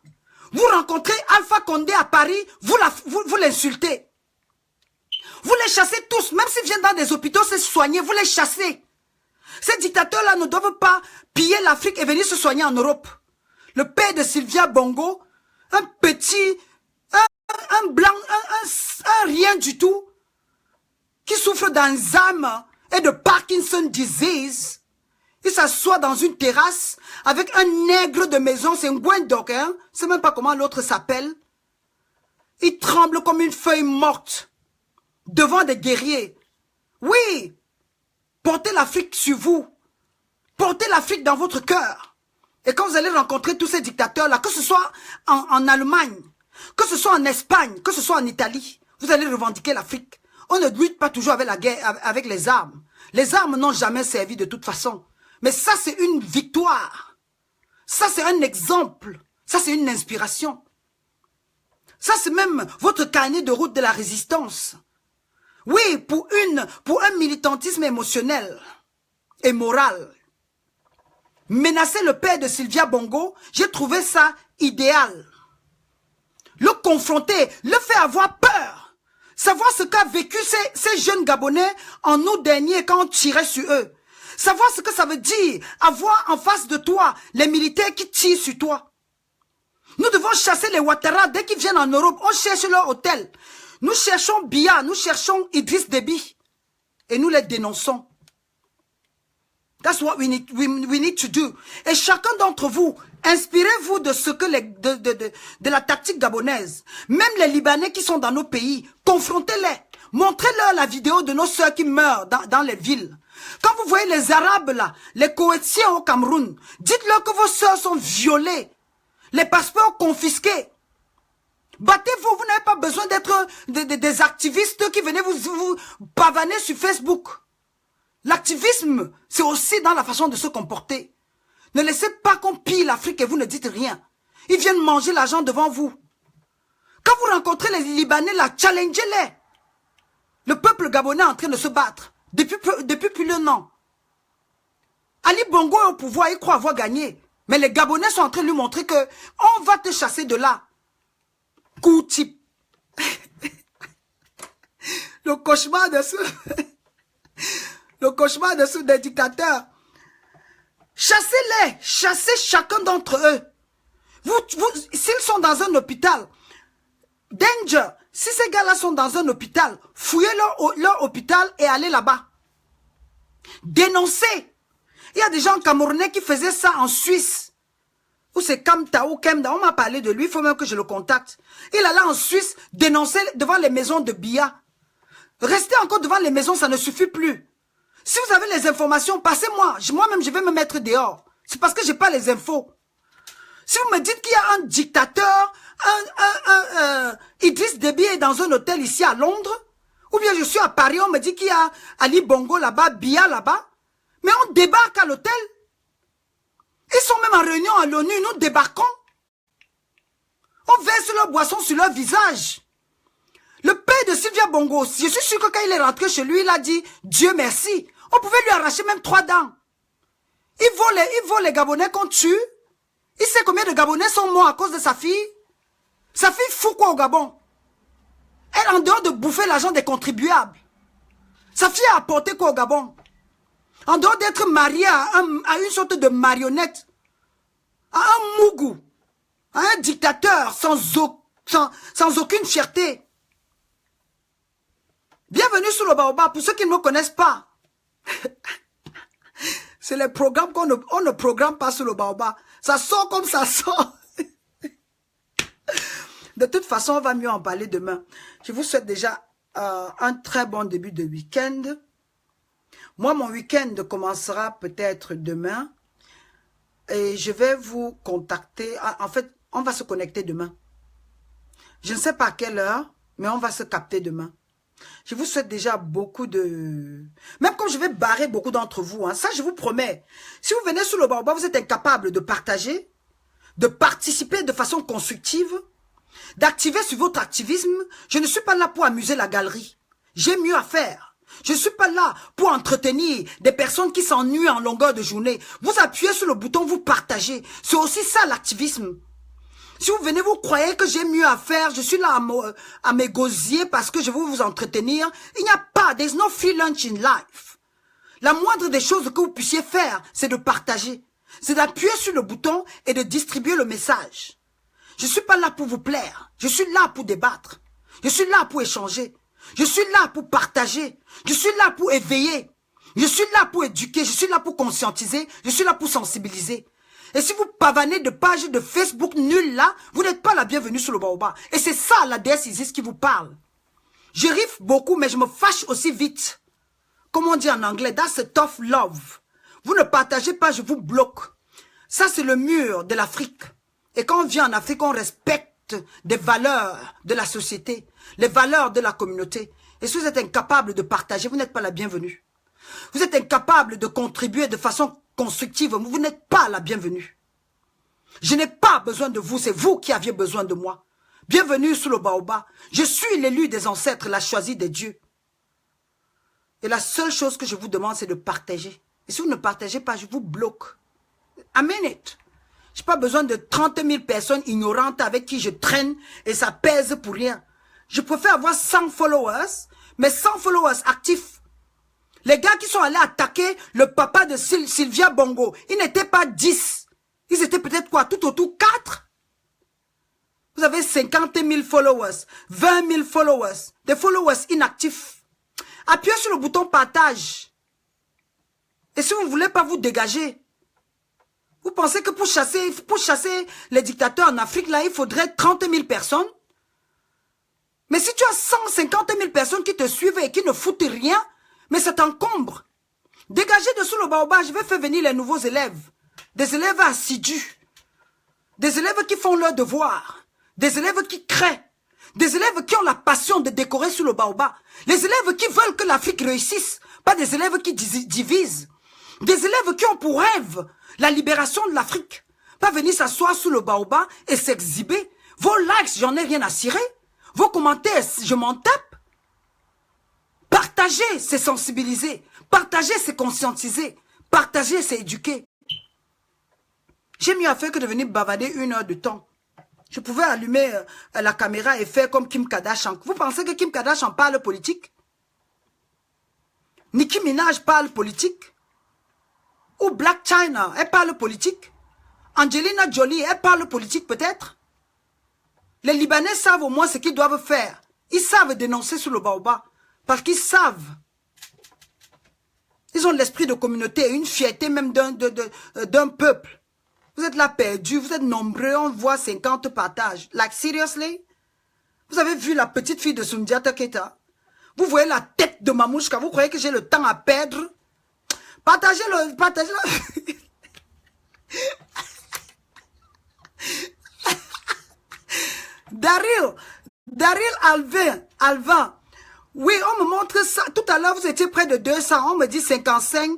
vous rencontrez Alpha Condé à Paris, vous l'insultez. Vous les chassez tous, même s'ils viennent dans des hôpitaux se soigner, vous les chassez. Ces dictateurs-là ne doivent pas piller l'Afrique et venir se soigner en Europe. Le père de Sylvia Bongo, un petit, un blanc, un rien du tout, qui souffre d'Alzheimer et de Parkinson disease, il s'assoit dans une terrasse avec un nègre de maison, c'est un Gwendok, hein? Je ne sais même pas comment l'autre s'appelle. Il tremble comme une feuille morte devant des guerriers. Oui, portez l'Afrique sur vous. Portez l'Afrique dans votre cœur. Et quand vous allez rencontrer tous ces dictateurs-là, que ce soit en Allemagne, que ce soit en Espagne, que ce soit en Italie, vous allez revendiquer l'Afrique. On ne lutte pas toujours avec la guerre, avec les armes. Les armes n'ont jamais servi de toute façon. Mais ça, c'est une victoire. Ça, c'est un exemple. Ça, c'est une inspiration. Ça, c'est même votre carnet de route de la résistance. Oui, pour un militantisme émotionnel et moral. Menacer le père de Sylvia Bongo, j'ai trouvé ça idéal. Le confronter, le faire avoir peur. Savoir ce qu'a vécu ces jeunes Gabonais en août dernier quand on tirait sur eux. Savoir ce que ça veut dire, avoir en face de toi les militaires qui tirent sur toi. Nous devons chasser les Ouattara dès qu'ils viennent en Europe. On cherche leur hôtel. Nous cherchons Biya, nous cherchons Idriss Déby. Et nous les dénonçons. That's what we need to do. Et chacun d'entre vous, inspirez-vous de ce que de la tactique gabonaise. Même les Libanais qui sont dans nos pays, confrontez-les. Montrez-leur la vidéo de nos sœurs qui meurent dans les villes. Quand vous voyez les Arabes là, les Koweïtiens au Cameroun, dites-leur que vos sœurs sont violées, les passeports confisqués. Battez-vous, vous n'avez pas besoin d'être des activistes qui venaient vous pavaner sur Facebook. L'activisme, c'est aussi dans la façon de se comporter. Ne laissez pas qu'on pille l'Afrique et vous ne dites rien. Ils viennent manger l'argent devant vous. Quand vous rencontrez les Libanais là, challengez-les. Le peuple gabonais est en train de se battre. Depuis plus d'un an. Ali Bongo est au pouvoir, il croit avoir gagné. Mais les Gabonais sont en train de lui montrer que on va te chasser de là. Coup type. Le cauchemar de ce des dictateurs. Chassez-les, chassez chacun d'entre eux. S'ils sont dans un hôpital, danger. Si ces gars-là sont dans un hôpital, fouillez leur hôpital et allez là-bas. Dénoncez. Il y a des gens camerounais qui faisaient ça en Suisse. Ou c'est Kamta ou Kemda, on m'a parlé de lui, il faut même que je le contacte. Il allait en Suisse dénoncer devant les maisons de Biya. Rester encore devant les maisons, ça ne suffit plus. Si vous avez les informations, passez-moi. Moi-même, je vais me mettre dehors. C'est parce que je n'ai pas les infos. Si vous me dites qu'il y a un dictateur, Idriss Déby est dans un hôtel ici à Londres, ou bien je suis à Paris, on me dit qu'il y a Ali Bongo là-bas, Biya là-bas, mais on débarque à l'hôtel. Ils sont même en réunion à l'ONU, nous débarquons. On verse leur boisson sur leur visage. Le père de Sylvia Bongo, je suis sûr que quand il est rentré chez lui, il a dit « Dieu merci ». On pouvait lui arracher même 3 dents. Il vaut les Gabonais qu'on tue. Il sait combien de Gabonais sont morts à cause de sa fille. Sa fille fout quoi au Gabon? Elle, en dehors de bouffer l'argent des contribuables, sa fille a apporté quoi au Gabon? En dehors d'être mariée à une sorte de marionnette, à un mougou, à un dictateur sans aucune fierté. Bienvenue sur le Baobab, pour ceux qui ne me connaissent pas. C'est les programmes qu'on ne programme pas sur le Baobab. Ça sort comme ça sort. De toute façon, on va mieux en parler demain. Je vous souhaite déjà un très bon début de week-end. Moi, mon week-end commencera peut-être demain. Et je vais vous contacter. En fait, on va se connecter demain. Je ne sais pas à quelle heure, mais on va se capter demain. Je vous souhaite déjà beaucoup de... Même quand je vais barrer beaucoup d'entre vous, hein, ça je vous promets. Si vous venez sur le Baobab, vous êtes incapable de partager, de participer de façon constructive, d'activer sur votre activisme. Je ne suis pas là pour amuser la galerie. J'ai mieux à faire. Je ne suis pas là pour entretenir des personnes qui s'ennuient en longueur de journée. Vous appuyez sur le bouton, vous partagez. C'est aussi ça l'activisme. Si vous venez, vous croyez que j'ai mieux à faire, je suis là à m'égosier parce que je veux vous entretenir. Il n'y a pas, there's no free lunch in life. La moindre des choses que vous puissiez faire, c'est de partager. C'est d'appuyer sur le bouton et de distribuer le message. Je ne suis pas là pour vous plaire. Je suis là pour débattre. Je suis là pour échanger. Je suis là pour partager. Je suis là pour éveiller. Je suis là pour éduquer. Je suis là pour conscientiser. Je suis là pour sensibiliser. Et si vous pavanez de pages de Facebook nulles là, vous n'êtes pas la bienvenue sur le Baobab. Et c'est ça la déesse Isis qui vous parle. Je rifle beaucoup, mais je me fâche aussi vite. Comme on dit en anglais, that's a tough love. Vous ne partagez pas, je vous bloque. Ça, c'est le mur de l'Afrique. Et quand on vient en Afrique, on respecte des valeurs de la société, les valeurs de la communauté. Et si vous êtes incapable de partager, vous n'êtes pas la bienvenue. Vous êtes incapable de contribuer de façon constructive, vous n'êtes pas la bienvenue. Je n'ai pas besoin de vous, c'est vous qui aviez besoin de moi. Bienvenue sous le Baobab. Je suis l'élu des ancêtres, la choisie des dieux. Et la seule chose que je vous demande, c'est de partager. Et si vous ne partagez pas, je vous bloque. I mean it. Je n'ai pas besoin de 30 000 personnes ignorantes avec qui je traîne et ça pèse pour rien. Je préfère avoir 100 followers, mais 100 followers actifs. Les gars qui sont allés attaquer le papa de Sylvia Bongo, ils n'étaient pas 10. Ils étaient peut-être quoi, tout autour 4. Vous avez 50 000 followers, 20 000 followers, des followers inactifs. Appuyez sur le bouton partage. Et si vous ne voulez pas vous dégager, vous pensez que pour chasser les dictateurs en Afrique, là, il faudrait 30 000 personnes? Mais si tu as 150 000 personnes qui te suivent et qui ne foutent rien, mais ça t'encombre. Dégagez dessous le Baobab, je vais faire venir les nouveaux élèves. Des élèves assidus. Des élèves qui font leur devoir. Des élèves qui créent. Des élèves qui ont la passion de décorer sur le Baobab. Les élèves qui veulent que l'Afrique réussisse. Pas des élèves qui divisent. Des élèves qui ont pour rêve la libération de l'Afrique. Pas venir s'asseoir sous le Baobab et s'exhiber. Vos likes, j'en ai rien à cirer. Vos commentaires, je m'en tape. Partager, c'est sensibiliser. Partager, c'est conscientiser. Partager, c'est éduquer. J'ai mieux à faire que de venir bavader 1 heure de temps. Je pouvais allumer la caméra et faire comme Kim Kardashian. Vous pensez que Kim Kardashian parle politique? Nicki Minaj parle politique? Ou Black China, elle parle politique? Angelina Jolie, elle parle politique peut-être? Les Libanais savent au moins ce qu'ils doivent faire. Ils savent dénoncer sur le Baobab. Parce qu'ils savent. Ils ont l'esprit de communauté et une fierté même d'un peuple. Vous êtes là perdus, vous êtes nombreux, on voit 50 partages. Like, seriously? Vous avez vu la petite fille de Sundiata Keita? Vous voyez la tête de Mamouchka, vous croyez que j'ai le temps à perdre? Partagez-le, partagez-le. Daryl Alvin. Oui, on me montre ça. Tout à l'heure, vous étiez près de 200. On me dit 55,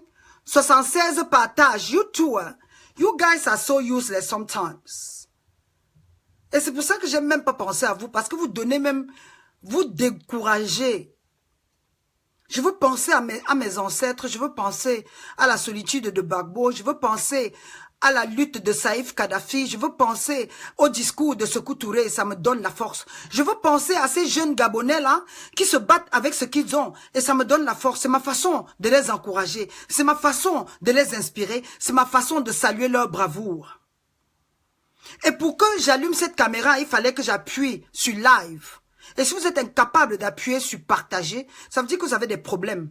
76 partages. You too. You guys are so useless sometimes. Et c'est pour ça que j'aime même pas penser à vous. Parce que vous donnez même... Vous découragez. Je veux penser à mes ancêtres. Je veux penser à la solitude de Gbagbo. Je veux penser à la lutte de Saïf Kadhafi. Je veux penser au discours de Sékou Touré et ça me donne la force. Je veux penser à ces jeunes Gabonais là qui se battent avec ce qu'ils ont et ça me donne la force. C'est ma façon de les encourager. C'est ma façon de les inspirer. C'est ma façon de saluer leur bravoure. Et pour que j'allume cette caméra, il fallait que j'appuie sur live. Et si vous êtes incapable d'appuyer sur partager, ça veut dire que vous avez des problèmes.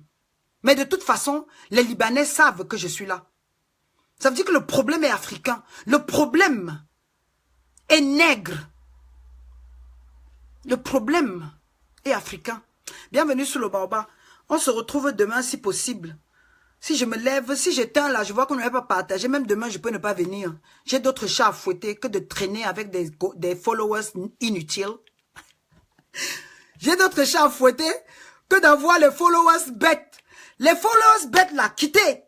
Mais de toute façon, les Libanais savent que je suis là. Ça veut dire que le problème est africain. Le problème est nègre. Le problème est africain. Bienvenue sur le Baobab. On se retrouve demain si possible. Si je me lève, si j'éteins là, je vois qu'on ne va pas partager. Même demain, je peux ne pas venir. J'ai d'autres chats à fouetter que de traîner avec des followers inutiles. J'ai d'autres chats à fouetter que d'avoir les followers bêtes. Les followers bêtes là, quittez.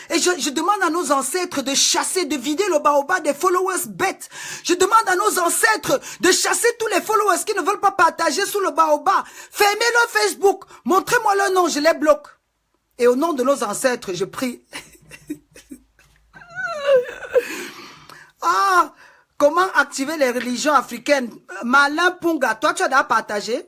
Et je demande à nos ancêtres de chasser, de vider le baobab des followers bêtes. Je demande à nos ancêtres de chasser tous les followers qui ne veulent pas partager sous le baobab. Fermez leur Facebook. Montrez-moi leur nom, je les bloque. Et au nom de nos ancêtres, je prie. Ah, comment activer les religions africaines? Malin Punga, toi tu as déjà partagé?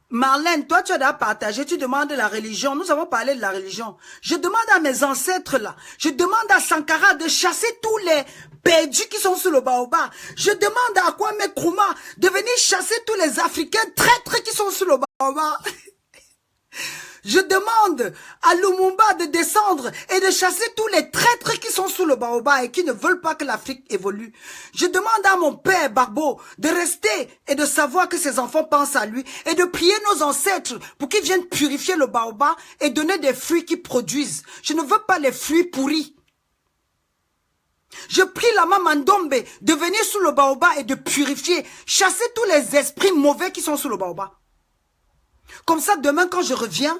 Marlène, toi tu as déjà partagé, tu demandes la religion. Nous avons parlé de la religion. Je demande à mes ancêtres là, je demande à Sankara de chasser tous les perdus qui sont sur le baobab. Je demande à Kwame Nkrumah de venir chasser tous les Africains traîtres qui sont sur le baobab. Je demande à Lumumba de descendre et de chasser tous les traîtres qui sont sous le baobab et qui ne veulent pas que l'Afrique évolue. Je demande à mon père Barbeau de rester et de savoir que ses enfants pensent à lui et de prier nos ancêtres pour qu'ils viennent purifier le baobab et donner des fruits qui produisent. Je ne veux pas les fruits pourris. Je prie la maman Ndombe de venir sous le baobab et de purifier, chasser tous les esprits mauvais qui sont sous le baobab. Comme ça, demain, quand je reviens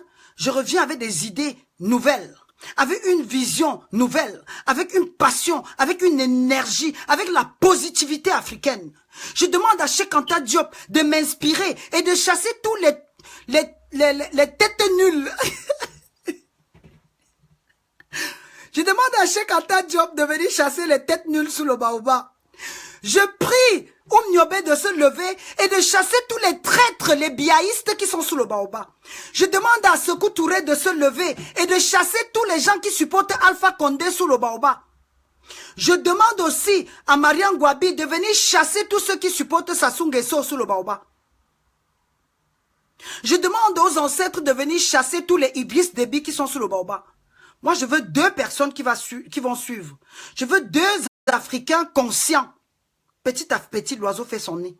avec des idées nouvelles, avec une vision nouvelle, avec une passion, avec une énergie, avec la positivité africaine. Je demande à Cheikh Anta Diop de m'inspirer et de chasser tous les têtes nulles. Je demande à Cheikh Anta Diop de venir chasser les têtes nulles sous le baobab. Je prie Nyobe de se lever et de chasser tous les traîtres, les biaïstes qui sont sous le baobab. Je demande à Sékou Touré de se lever et de chasser tous les gens qui supportent Alpha Condé sous le baobab. Je demande aussi à Mariam Gwabi de venir chasser tous ceux qui supportent Sassou Nguesso sous le baobab. Je demande aux ancêtres de venir chasser tous les Idriss Déby qui sont sous le baobab. Moi, je veux 2 personnes qui vont suivre. Je veux 2 Africains conscients. Petit à petit, l'oiseau fait son nid.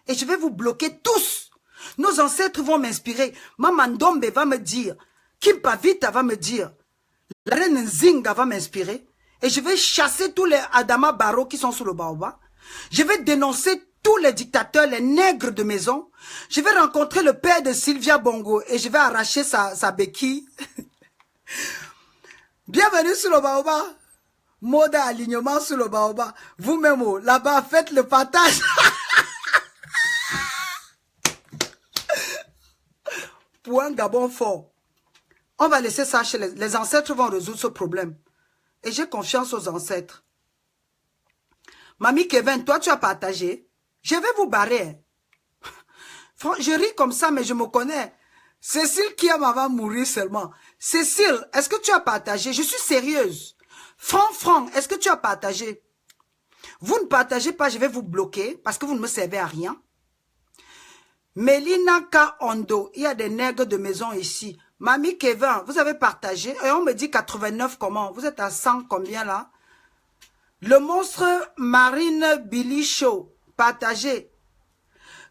Et je vais vous bloquer tous. Nos ancêtres vont m'inspirer. Maman Ndombe va me dire. Kimpa Vita va me dire. La reine Nzinga va m'inspirer. Et je vais chasser tous les Adama Barrow qui sont sous le baobab. Je vais dénoncer tous les dictateurs, les nègres de maison. Je vais rencontrer le père de Sylvia Bongo et je vais arracher sa béquille. Bienvenue sur le baobab. Mode alignement sur le baobab. Vous-même, là-bas, faites le partage. Pour un Gabon fort. On va laisser ça chez les ancêtres vont résoudre ce problème. Et j'ai confiance aux ancêtres. Mamie Kevin, toi, tu as partagé. Je vais vous barrer. Je ris comme ça, mais je me connais. Cécile Kiama va mourir seulement. Cécile, est-ce que tu as partagé? Je suis sérieuse. Franck, est-ce que tu as partagé? Vous ne partagez pas, je vais vous bloquer parce que vous ne me servez à rien. Mélina K. Ondo, il y a des nègres de maison ici. Mamie Kevin, vous avez partagé et on me dit 89 comment? Vous êtes à 100 combien là? Le monstre Marine Billy Show, partagé.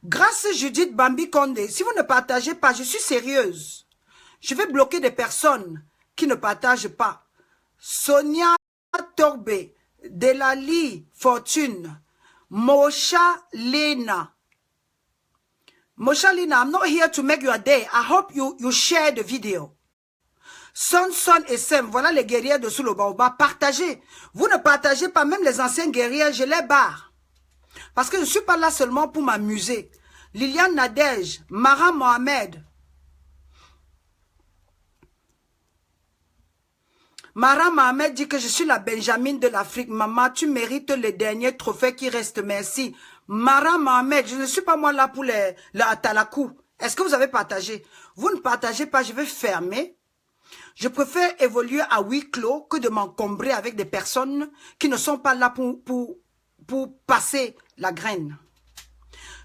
Grâce Judith Bambi Condé, si vous ne partagez pas, je suis sérieuse. Je vais bloquer des personnes qui ne partagent pas. Sonia Torbe, Delali Fortune, Mosha Lena. Mosha Lena, I'm not here to make your day. I hope you share the video. Son et Sem, voilà les guerriers de sous le baobab. Partagez. Vous ne partagez pas, même les anciens guerriers, je les barre. Parce que je ne suis pas là seulement pour m'amuser. Liliane Nadège, Mara Mohamed. Mara Mohamed dit que je suis la Benjamin de l'Afrique. Maman, tu mérites les derniers trophées qui restent. Merci. Mara Mohamed, je ne suis pas moi là pour la Talakou. Est-ce que vous avez partagé? Vous ne partagez pas, je vais fermer. Je préfère évoluer à huis clos que de m'encombrer avec des personnes qui ne sont pas là pour passer la graine.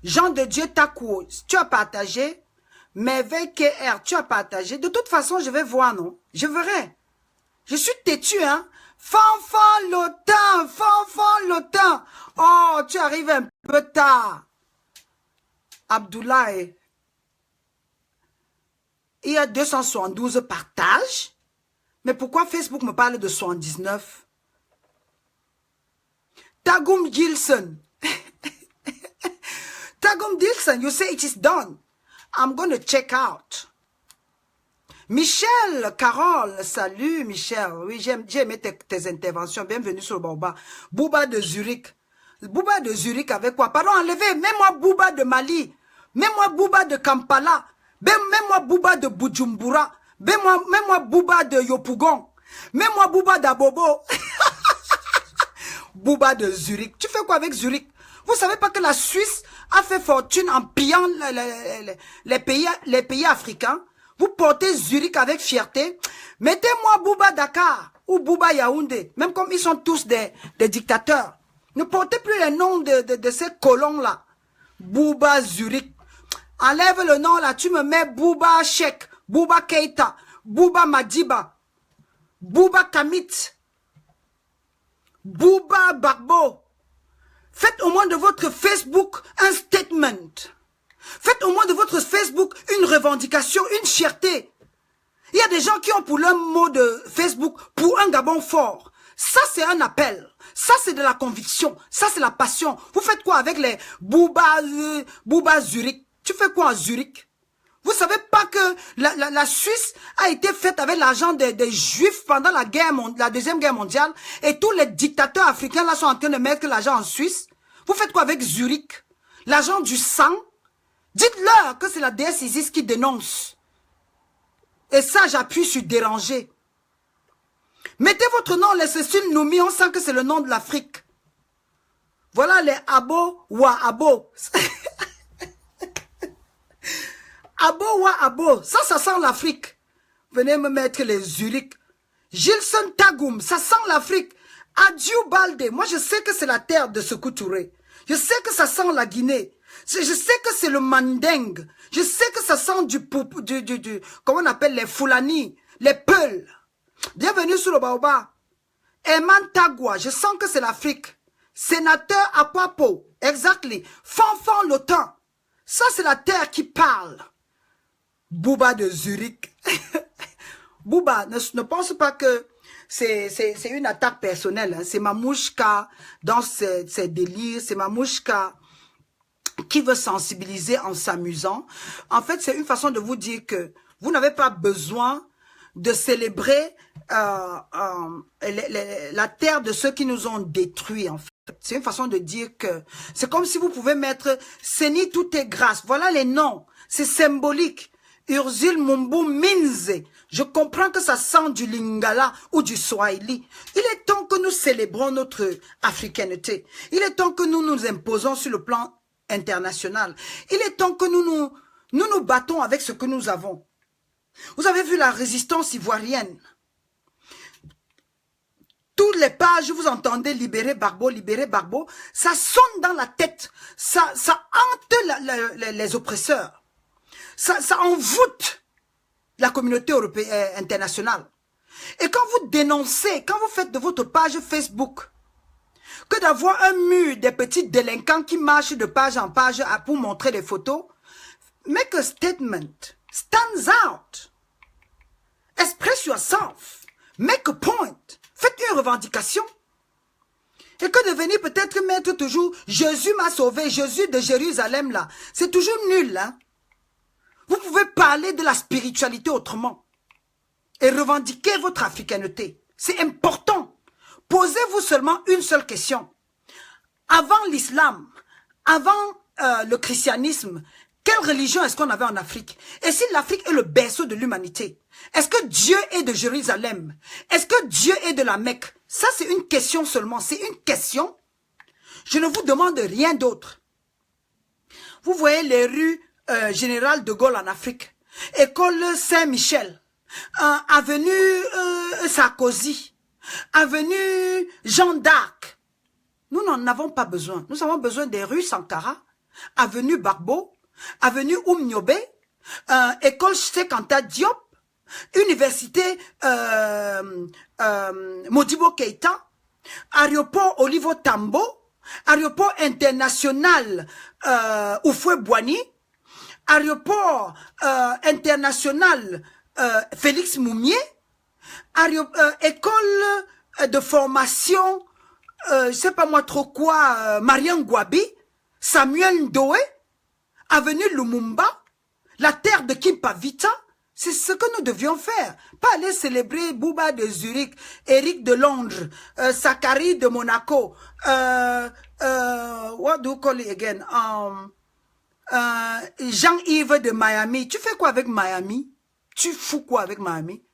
Jean de Dieu Takou, tu as partagé. Merveille KR, tu as partagé. De toute façon, je vais voir, non? Je verrai. Je suis têtu, hein. Fanfan l'OTAN. Oh, tu arrives un peu tard. Abdoulaye. Il y a 272 partages. Mais pourquoi Facebook me parle de 79? Tagum Gilson. Tagum Gilson, you say it is done. I'm going to check out. Michel, Carole, salut Michel. Oui, j'ai aimé tes interventions. Bienvenue sur le Baobab. Bouba de Zurich. Bouba de Zurich avec quoi? Pardon, enlevez. Mets-moi Bouba de Mali. Mets-moi Bouba de Kampala. Mets-moi Bouba de Bujumbura. Mets-moi Bouba de Yopougon. Mets-moi Bouba d'Abobo. Bouba de Zurich. Tu fais quoi avec Zurich? Vous savez pas que la Suisse a fait fortune en pillant les pays africains? Vous portez Zurich avec fierté. Mettez-moi Bouba Dakar ou Bouba Yaoundé. Même comme ils sont tous des dictateurs. Ne portez plus les noms de ces colons-là. Bouba Zurich. Enlève le nom là. Tu me mets Bouba Sheikh, Bouba Keita, Bouba Madiba, Bouba Kamit, Bouba Barbo. Faites au moins de votre Facebook un statement. Faites au moins de votre Facebook une revendication, une fierté. Il y a des gens qui ont pour leur mot de Facebook pour un Gabon fort. Ça, c'est un appel. Ça, c'est de la conviction. Ça, c'est la passion. Vous faites quoi avec les Bouba Zurich? Tu fais quoi à Zurich? Vous savez pas que la Suisse a été faite avec l'argent des Juifs pendant la Deuxième Guerre mondiale et tous les dictateurs africains là sont en train de mettre l'argent en Suisse? Vous faites quoi avec Zurich? L'argent du sang? Dites-leur que c'est la déesse Isis qui dénonce. Et ça, j'appuie sur déranger. Mettez votre nom, les Cécile Noumi, on sent que c'est le nom de l'Afrique. Voilà les Abo wa Abo. Abo wa Abo, ça sent l'Afrique. Venez me mettre les Zurich. Gilson Tagoum, ça sent l'Afrique. Adieu Balde, moi je sais que c'est la terre de Sékou Touré. Je sais que ça sent la Guinée. Je sais que c'est le Manding. Je sais que ça sent comment on appelle les Fulani, les Peuls. Bienvenue sur le Baobab. Eman Tagwa, je sens que c'est l'Afrique. Sénateur Akwapo, exactly. Fanfan l'OTAN. Ça c'est la terre qui parle. Bouba de Zurich. Bouba, ne pense pas que c'est une attaque personnelle. Hein. C'est Mamouchka dans ses délires. C'est Mamouchka qui veut sensibiliser en s'amusant. En fait, c'est une façon de vous dire que vous n'avez pas besoin de célébrer la terre de ceux qui nous ont détruits, en fait. C'est une façon de dire que c'est comme si vous pouvez mettre Seni tout est grâce. Voilà les noms. C'est symbolique. Urzil Mumbu Minze. Je comprends que ça sent du Lingala ou du Swahili. Il est temps que nous célébrons notre africanité. Il est temps que nous nous imposons sur le plan international. Il est temps que nous battons avec ce que nous avons. Vous avez vu la résistance ivoirienne. Toutes les pages, vous entendez libérer Barbo, ça sonne dans la tête, ça hante les oppresseurs, ça envoûte la communauté européenne internationale. Et quand vous dénoncez, quand vous faites de votre page Facebook, que d'avoir un mur des petits délinquants qui marchent de page en page pour montrer des photos, make a statement, stands out, express yourself, make a point. Faites une revendication. Et que de venir peut-être mettre toujours « Jésus m'a sauvé, Jésus de Jérusalem » là. C'est toujours nul. Hein? Vous pouvez parler de la spiritualité autrement. Et revendiquer votre africanité. C'est important. Posez-vous seulement une seule question. Avant l'islam, avant le christianisme, quelle religion est-ce qu'on avait en Afrique? Et si l'Afrique est le berceau de l'humanité, est-ce que Dieu est de Jérusalem? Est-ce que Dieu est de la Mecque? Ça, c'est une question seulement. C'est une question. Je ne vous demande rien d'autre. Vous voyez les rues Général de Gaulle en Afrique. École Saint-Michel. Avenue Sarkozy. Avenue Jeanne d'Arc. Nous n'en avons pas besoin. Nous avons besoin des rues Sankara. Avenue Barbeau. Avenue Oumniobé, école Cheikh Anta Diop, université Modibo Keïta, aéroport Olivo Tambo, aéroport international Oufoué-Boigny, aéroport international Félix Moumier, école de formation, je sais pas moi trop quoi, Mariam Gouabi, Samuel Ndoé, avenue Lumumba, La terre de Kimpavita, c'est ce que nous devions faire. Pas aller célébrer Bouba de Zurich, Eric de Londres, Zachary de Monaco, what do you call it again? Jean-Yves de Miami. Tu fais quoi avec Miami? Tu fous quoi avec Miami?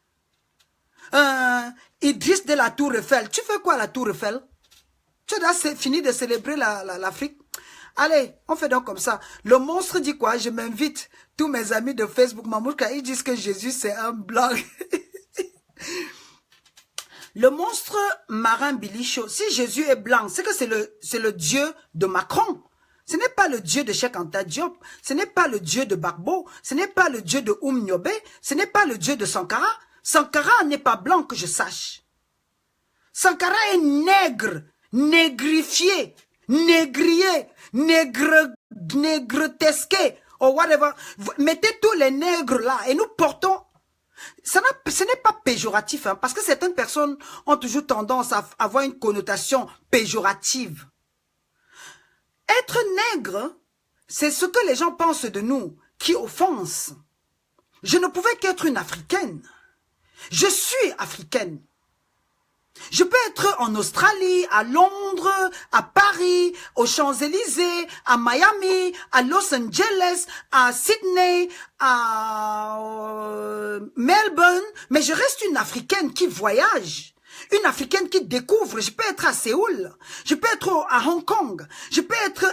Idriss de la Tour Eiffel. Tu fais quoi à la Tour Eiffel? Tu as fini de célébrer l'Afrique? Allez, on fait donc comme ça. Le monstre dit quoi? Je m'invite tous mes amis de Facebook, Mamouka, ils disent que Jésus c'est un blanc. Le monstre marin Bilicho, si Jésus est blanc, c'est que c'est le Dieu de Macron. Ce n'est pas le Dieu de Cheikh Anta Diop, ce n'est pas le Dieu de Gbagbo, ce n'est pas le Dieu de Nyobe, ce n'est pas le Dieu de Sankara. Sankara n'est pas blanc que je sache. Sankara est nègre, négrifié, négrier, négretesqué, ou whatever. Mettez tous les nègres là et nous portons. Ce n'est pas péjoratif, hein, parce que certaines personnes ont toujours tendance à avoir une connotation péjorative. Être nègre, c'est ce que les gens pensent de nous, qui offense. Je ne pouvais qu'être une Africaine. Je suis africaine. Je peux être en Australie, à Londres, à Paris, aux Champs-Élysées, à Miami, à Los Angeles, à Sydney, à Melbourne, mais je reste une Africaine qui voyage. Une Africaine qui découvre. Je peux être à Séoul, je peux être à Hong Kong, je peux être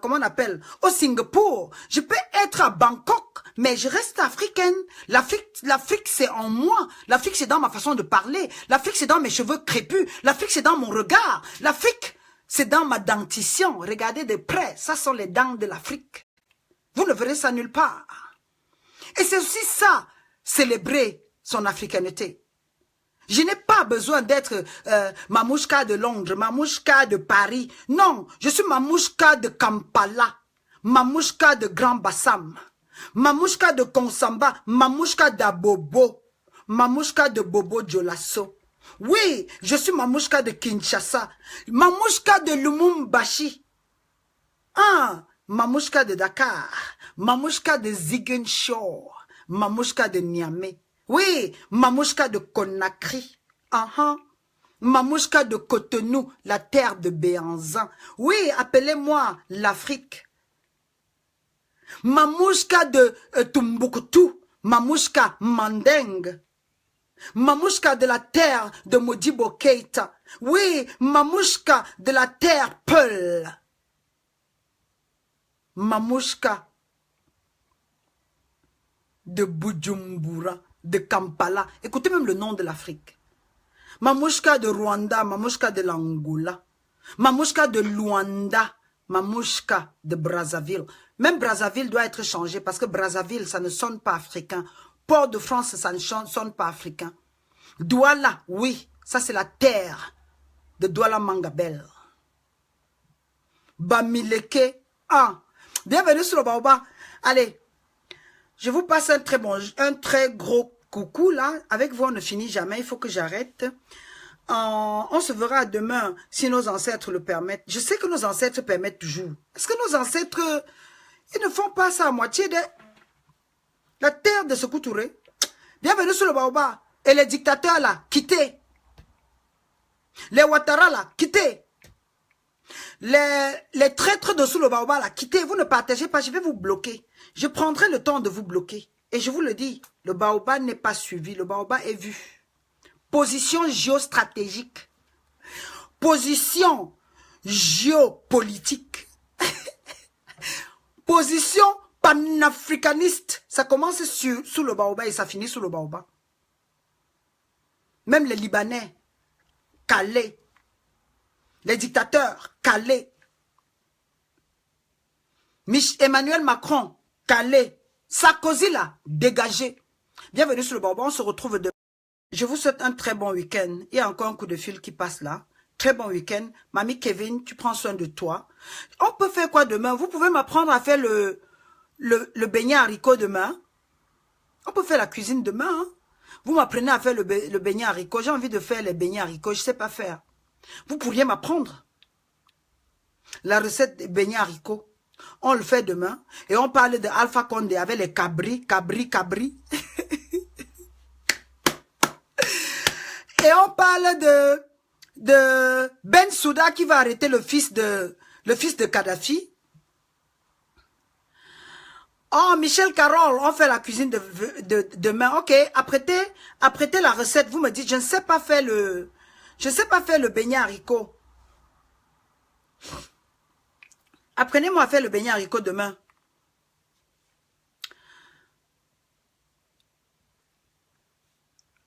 comment on appelle, au Singapour, je peux être à Bangkok, mais je reste africaine. L'Afrique c'est en moi, l'Afrique c'est dans ma façon de parler, l'Afrique c'est dans mes cheveux crépus, l'Afrique c'est dans mon regard, l'Afrique c'est dans ma dentition. Regardez de près, ça sont les dents de l'Afrique. Vous ne verrez ça nulle part. Et c'est aussi ça, célébrer son africanité. Je n'ai pas besoin d'être Mamouchka de Londres, Mamouchka de Paris. Non, je suis Mamouchka de Kampala, Mamouchka de Grand Bassam, Mamouchka de Konsamba, Mamouchka d'Abobo, Mamouchka de Bobo Djolasso. Oui, je suis Mamouchka de Kinshasa, Mamouchka de Lumumbashi. Ah, Mamouchka de Dakar, Mamouchka de Ziguinchor, Mamouchka de Niamey. Oui, Mamouchka de Conakry. Mamouchka de Cotonou, la terre de Béanzan. Oui, appelez-moi l'Afrique. Mamouchka de Tombouctou, Mamouchka Mandeng. Mamouchka de la terre de Modibo Keïta. Oui, Mamouchka de la terre Peul. Mamouchka de Bujumbura, de Kampala. Écoutez même le nom de l'Afrique. Mamouchka de Rwanda, Mamouchka de l'Angola, Mamouchka de Luanda, Mamouchka de Brazzaville. Même Brazzaville doit être changé parce que Brazzaville, ça ne sonne pas africain. Port-de-France, ça ne sonne pas africain. Douala, oui, ça c'est la terre de Douala Mangabel. Bamileke, bienvenue sur le Baoba. Allez, je vous passe un très gros coucou là. Avec vous, on ne finit jamais. Il faut que j'arrête. On se verra demain si nos ancêtres le permettent. Je sais que nos ancêtres permettent toujours. Est-ce que nos ancêtres, ils ne font pas ça à moitié de la terre de Sékou Touré? Bienvenue sur le Baoba. Et les dictateurs là, quittez. Les Ouattara là, quittez. Les traîtres de sous le Baoba là, quittez. Vous ne partagez pas, je vais vous bloquer. Je prendrai le temps de vous bloquer. Et je vous le dis, le Baoba n'est pas suivi, le Baoba est vu. Position géostratégique. Position géopolitique. Position panafricaniste. Ça commence sous le Baoba et ça finit sous le Baoba. Même les Libanais, calés. Les dictateurs, calés. Emmanuel Macron, calé. Sarkozy là, dégagé. Bienvenue sur le Baoba, on se retrouve demain. Je vous souhaite un très bon week-end. Il y a encore un coup de fil qui passe là. Très bon week-end. Mamie Kevin, tu prends soin de toi. On peut faire quoi demain? Vous pouvez m'apprendre à faire le beignet haricot demain. On peut faire la cuisine demain. Hein? Vous m'apprenez à faire le beignet haricot. J'ai envie de faire les beignets haricots. Je ne sais pas faire. Vous pourriez m'apprendre la recette des beignets haricots. On le fait demain. Et on parle de Alpha Condé avec les cabris. Et on parle de Ben Souda qui va arrêter le fils de Kadhafi. Oh, Michel Carole, on fait la cuisine demain. Ok, apprêtez la recette. Vous me dites, je ne sais pas faire le beignet haricot. Apprenez-moi à faire le beignet haricot demain.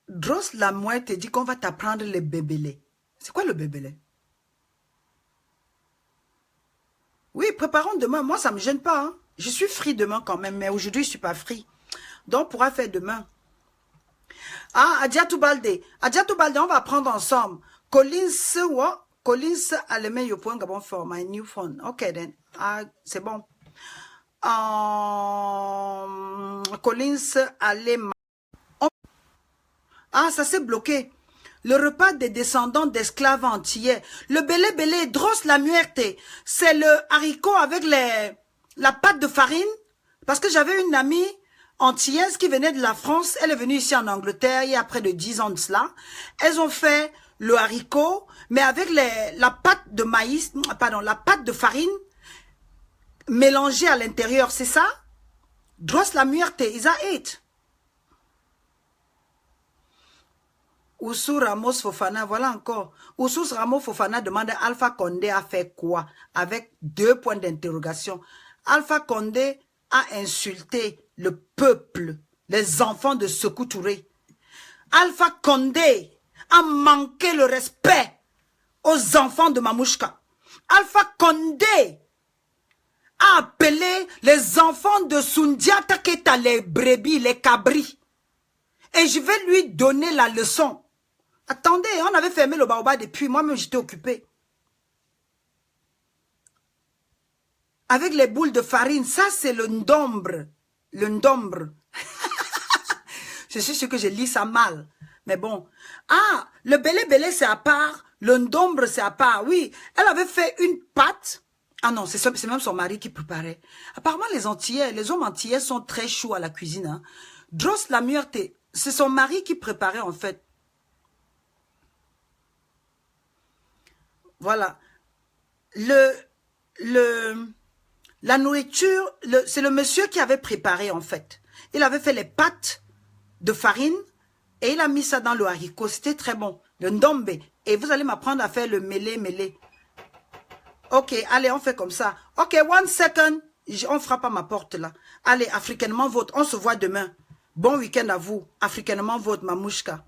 Dross la mouette dit qu'on va t'apprendre les bébélés. C'est quoi le bébélé? Oui, préparons demain. Moi, ça ne me gêne pas. Hein. Je suis free demain quand même, mais aujourd'hui, je ne suis pas free. Donc, on pourra faire demain. Ah, Adjatou Balde, on va prendre ensemble. Collins, what? Collins, allez, you point Gabon for my new phone. Ok, then. Ah, c'est bon. Collins, allez. Ah, ça s'est bloqué. Le repas des descendants d'esclaves antillais. Le belé, Dross la muerte. C'est le haricot avec la pâte de farine. Parce que j'avais une amie antillaise qui venait de la France. Elle est venue ici en Angleterre il y a près de 10 ans de cela. Elles ont fait le haricot, mais avec la pâte de maïs, pardon, la pâte de farine mélangée à l'intérieur. C'est ça? Dross la muerte. Is that it? Oussou Ramos Fofana, voilà encore. Oussou Ramos Fofana demande à Alpha Condé a fait quoi? Avec 2 points d'interrogation. Alpha Condé a insulté le peuple, les enfants de Sékou Touré. Alpha Condé a manqué le respect aux enfants de Mamouchka. Alpha Condé a appelé les enfants de Soundiata Keita les brebis, les cabris. Et je vais lui donner la leçon. Attendez, on avait fermé le baobab depuis. Moi-même, j'étais occupé. Avec les boules de farine. Ça, c'est le ndombre. Le ndombre. Je suis sûr que je lis ça mal. Mais bon. Ah, le belé, c'est à part. Le ndombre, c'est à part. Oui, elle avait fait une pâte. Ah non, c'est même son mari qui préparait. Apparemment, les hommes antillais sont très chauds à la cuisine. Hein. Dross la muerte, c'est son mari qui préparait en fait. Voilà. La nourriture, c'est le monsieur qui avait préparé en fait. Il avait fait les pâtes de farine et il a mis ça dans le haricot. C'était très bon. Le ndombe. Et vous allez m'apprendre à faire le mêlé. Ok, allez, on fait comme ça. Ok, 1 second. On frappe à ma porte là. Allez, africainement vote. On se voit demain. Bon week-end à vous. Africainement vote, Mamouchka.